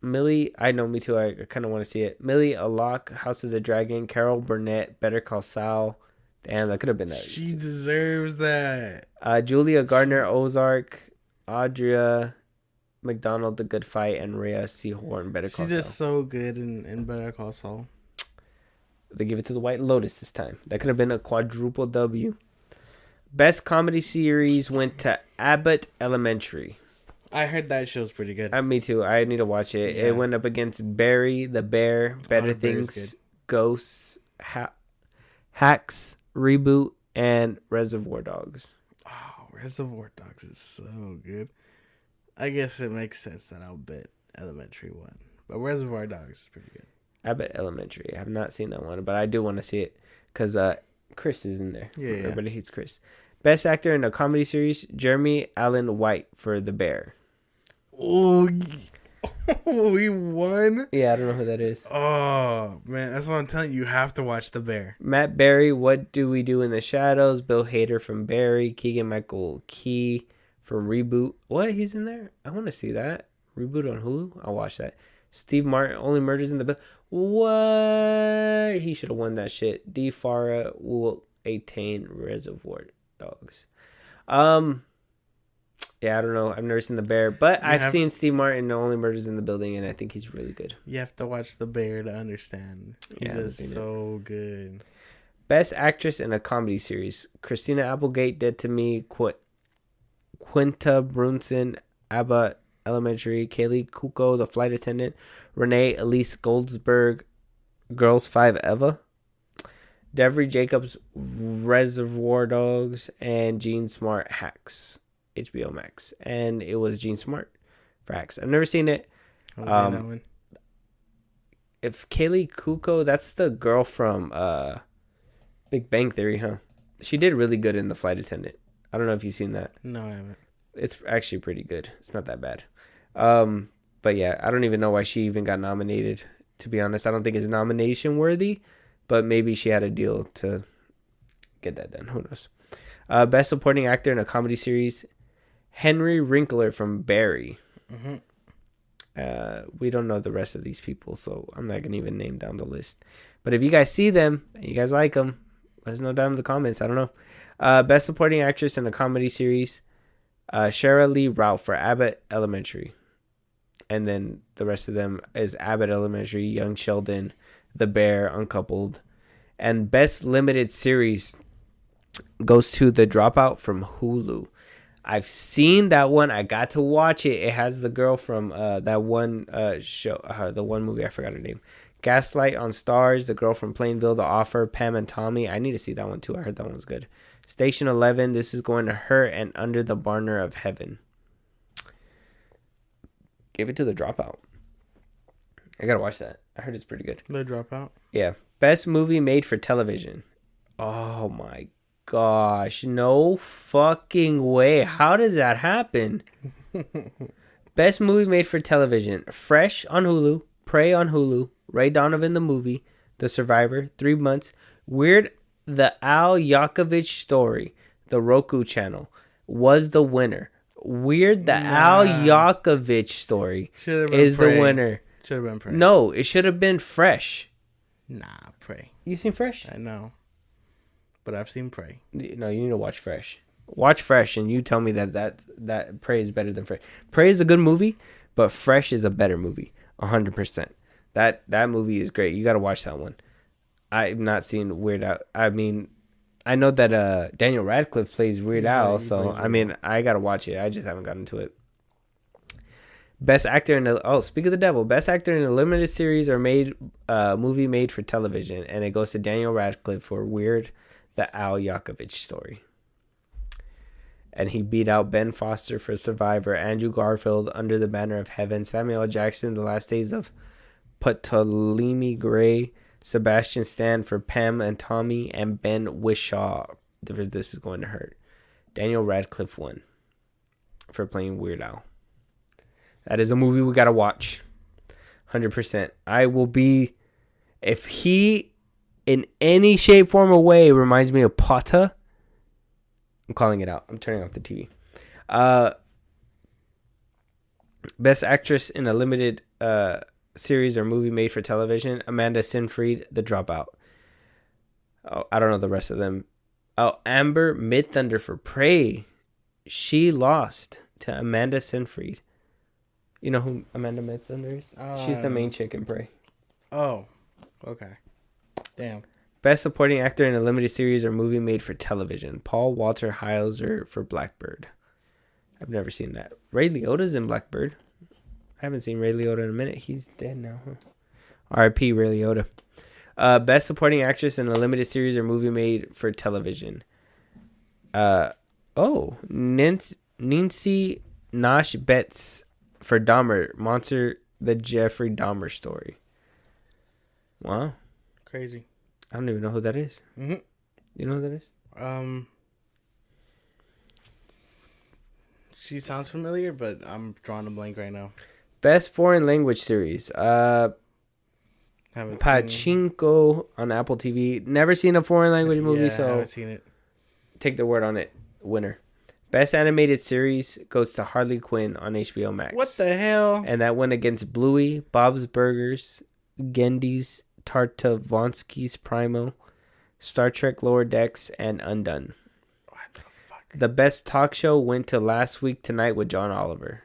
Millie, I know, me too. I kind of want to see it. Millie Alok, House of the Dragon, Carol Burnett, Better Call Saul. Damn, that could have been that.
She deserves that.
Julia Gardner, Ozark, Audria McDonald, The Good Fight, and Rhea Seehorn, Better Call Saul.
She's just so good in Better Call Saul.
They give it to The White Lotus this time. That could have been a quadruple W. Best comedy series went to Abbott Elementary.
I heard that show's pretty good.
Me too. I need to watch it. Yeah. It went up against Barry, The Bear, Better Things, Ghosts, Hacks, Reboot, and Reservoir Dogs.
Oh, Reservoir Dogs is so good. I guess it makes sense that I'll bet Elementary won. But Reservoir Dogs is pretty good.
Abbott Elementary. I have not seen that one, but I do want to see it because Chris is in there.
Yeah.
Everybody hates Chris. Best actor in a comedy series, Jeremy Allen White for The Bear.
Oh, he won?
Yeah, I don't know who that is.
Oh, man. That's what I'm telling you. You have to watch The Bear.
Matt Berry, What Do We Do in the Shadows? Bill Hader from Barry. Keegan-Michael Key from Reboot. What? He's in there? I want to see that. Reboot on Hulu? I'll watch that. Steve Martin, Only Murders in the Building. What? He should have won that shit. D. Farah will attain Reservoir Dogs. Yeah, I don't know. I've never seen The Bear, but I've seen Steve Martin, Only Murders in the Building, and I think he's really good.
You have to watch The Bear to understand. He's so good.
Best Actress in a Comedy Series. Christina Applegate, Dead to Me. Quinta Brunson, Abbott Elementary. Kaylee Kuko, The Flight Attendant. Renee Elise Goldsberg, Girls 5 Eva. Devery Jacobs, Reservoir Dogs. And Jean Smart, Hacks. HBO Max. And it was Jean Smart for Hacks. I've never seen it.
That one.
If Kaylee Kuko, that's the girl from Big Bang Theory, huh? She did really good in The Flight Attendant. I don't know if you've seen that.
No, I haven't.
It's actually pretty good. It's not that bad. But yeah, I don't even know why she even got nominated. To be honest, I don't think it's nomination worthy, but maybe she had a deal to get that done. Who knows? Best Supporting Actor in a Comedy Series. Henry Winkler from Barry. Mm-hmm. We don't know the rest of these people, so I'm not going to even name down the list. But if you guys see them and you guys like them, let us know down in the comments. I don't know. Best Supporting Actress in a Comedy Series. Shara Lee Ralph for Abbott Elementary. And then the rest of them is Abbott Elementary, Young Sheldon, The Bear, Uncoupled. And Best Limited Series goes to The Dropout from Hulu. I've seen that one. I got to watch it. It has the girl from that one show, the one movie, I forgot her name. Gaslight on Stars, the girl from Plainville, The Offer, Pam and Tommy. I need to see that one too. I heard that one was good. Station 11, this is going to her, and Under the Banner of Heaven. Give it to The Dropout. I gotta watch that. I heard it's pretty good.
The Dropout?
Yeah. Best Movie Made for Television. Oh my gosh. No fucking way. How did that happen? Best Movie Made for Television. Fresh on Hulu. Prey on Hulu. Ray Donovan the Movie. The Survivor. 3 Months. Weird The Al Yankovic Story. The Roku Channel. Was the winner. Weird The Al Yankovic Story is Prey. The winner.
Should have been Prey.
No, it should have been Fresh.
Nah, Prey.
You seen Fresh?
I know. But I've seen Prey.
No, you need to watch Fresh. Watch Fresh and you tell me that Prey is better than Fresh. Prey is a good movie, but Fresh is a better movie. 100%. That movie is great. You got to watch that one. I've not seen Weird Al. I mean, I know that Daniel Radcliffe plays Weird Al, so I mean, I got to watch it. I just haven't gotten to it. Best Actor in the... Oh, speak of the devil. Best Actor in a Limited Series or movie made for television. And it goes to Daniel Radcliffe for Weird The Al Yankovic Story. And he beat out Ben Foster for Survivor, Andrew Garfield, Under the Banner of Heaven, Samuel L. Jackson, The Last Days of Ptolemy Gray, Sebastian Stan for Pam and Tommy, and Ben Whishaw. This is going to hurt. Daniel Radcliffe won for playing Weird Al. That is a movie we got to watch. 100%. I will be... If he, in any shape, form, or way, reminds me of Potter, I'm calling it out. I'm turning off the TV. Best Actress in a Limited Series or Movie Made for Television. Amanda Seyfried, The Dropout. Oh, I don't know the rest of them. Oh, Amber Midthunder for Prey. She lost to Amanda Seyfried. You know who Amanda Midthunder is? She's the main chick in Prey.
Oh, okay. Damn.
Best Supporting Actor in a Limited Series or Movie Made for Television. Paul Walter Hauser for Blackbird. I've never seen that. Ray Liotta's in Blackbird. I haven't seen Ray Liotta in a minute. He's dead now, huh? R.I.P. Ray Liotta. Best Supporting Actress in a Limited Series or Movie Made for Television. Nancy Nash Betts for Dahmer. Monster, the Jeffrey Dahmer story. Wow.
Crazy.
I don't even know who that is.
Mm-hmm.
You know who that is?
She sounds familiar, but I'm drawing a blank right now.
Best Foreign Language Series. Pachinko on Apple TV. Never seen a foreign language movie, so
I haven't seen it.
Take the word on it. Winner. Best animated series goes to Harley Quinn on HBO Max.
What the hell?
And that went against Bluey, Bob's Burgers, Gendy's Tartakovsky's Primal, Star Trek Lower Decks, and Undone.
What the fuck?
The best talk show went to Last Week Tonight with John Oliver.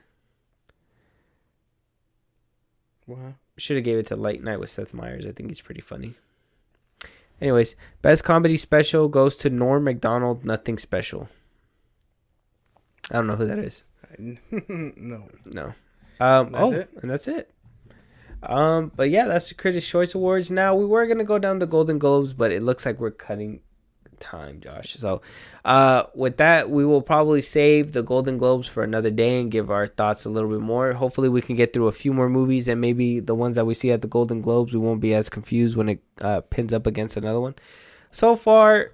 What?
Should have gave it to Late Night with Seth Meyers. I think he's pretty funny. Anyways, best comedy special goes to Norm Macdonald, Nothing Special. I don't know who that is.
No.
And that's it. But yeah, that's the Critics' Choice Awards. Now, we were going to go down the Golden Globes, but it looks like we're cutting time, Josh. So, with that, we will probably save the Golden Globes for another day and give our thoughts a little bit more. Hopefully, we can get through a few more movies, and maybe the ones that we see at the Golden Globes, we won't be as confused when it pins up against another one. So far,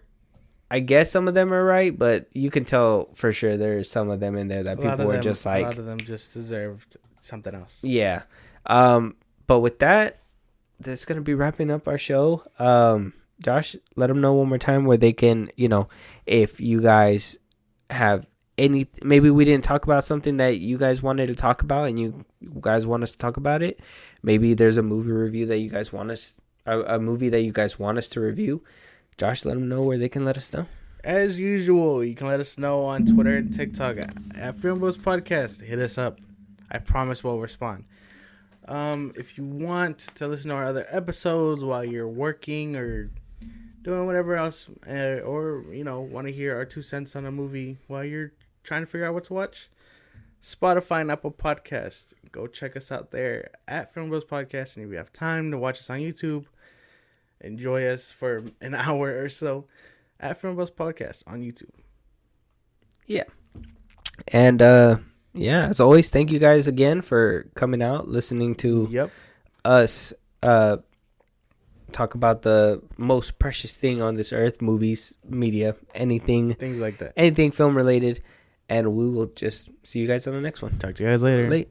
I guess some of them are right, but you can tell for sure there's some of them in there that people were just like...
A lot of them just deserved something else.
Yeah. But with that, that's going to be wrapping up our show. Josh, let them know one more time where they can, if you guys have any... Maybe we didn't talk about something that you guys wanted to talk about and you guys want us to talk about it. Maybe there's a movie review that you guys want us... A movie that you guys want us to review. Josh, let them know where they can let us know.
As usual, you can let us know on Twitter and TikTok at FilmBros Podcast. Hit us up. I promise we'll respond. If you want to listen to our other episodes while you're working or doing whatever else, or want to hear our 2 cents on a movie while you're trying to figure out what to watch, Spotify and Apple Podcast. Go check us out there at FilmBros Podcast. And if you have time to watch us on YouTube, enjoy us for an hour or so at FilmBros Podcast on YouTube.
Yeah. And, as always, thank you guys again for coming out, listening to us talk about the most precious thing on this earth, movies, media, anything.
Things like that.
Anything film related. And we will just see you guys on the next one.
Talk to you guys later.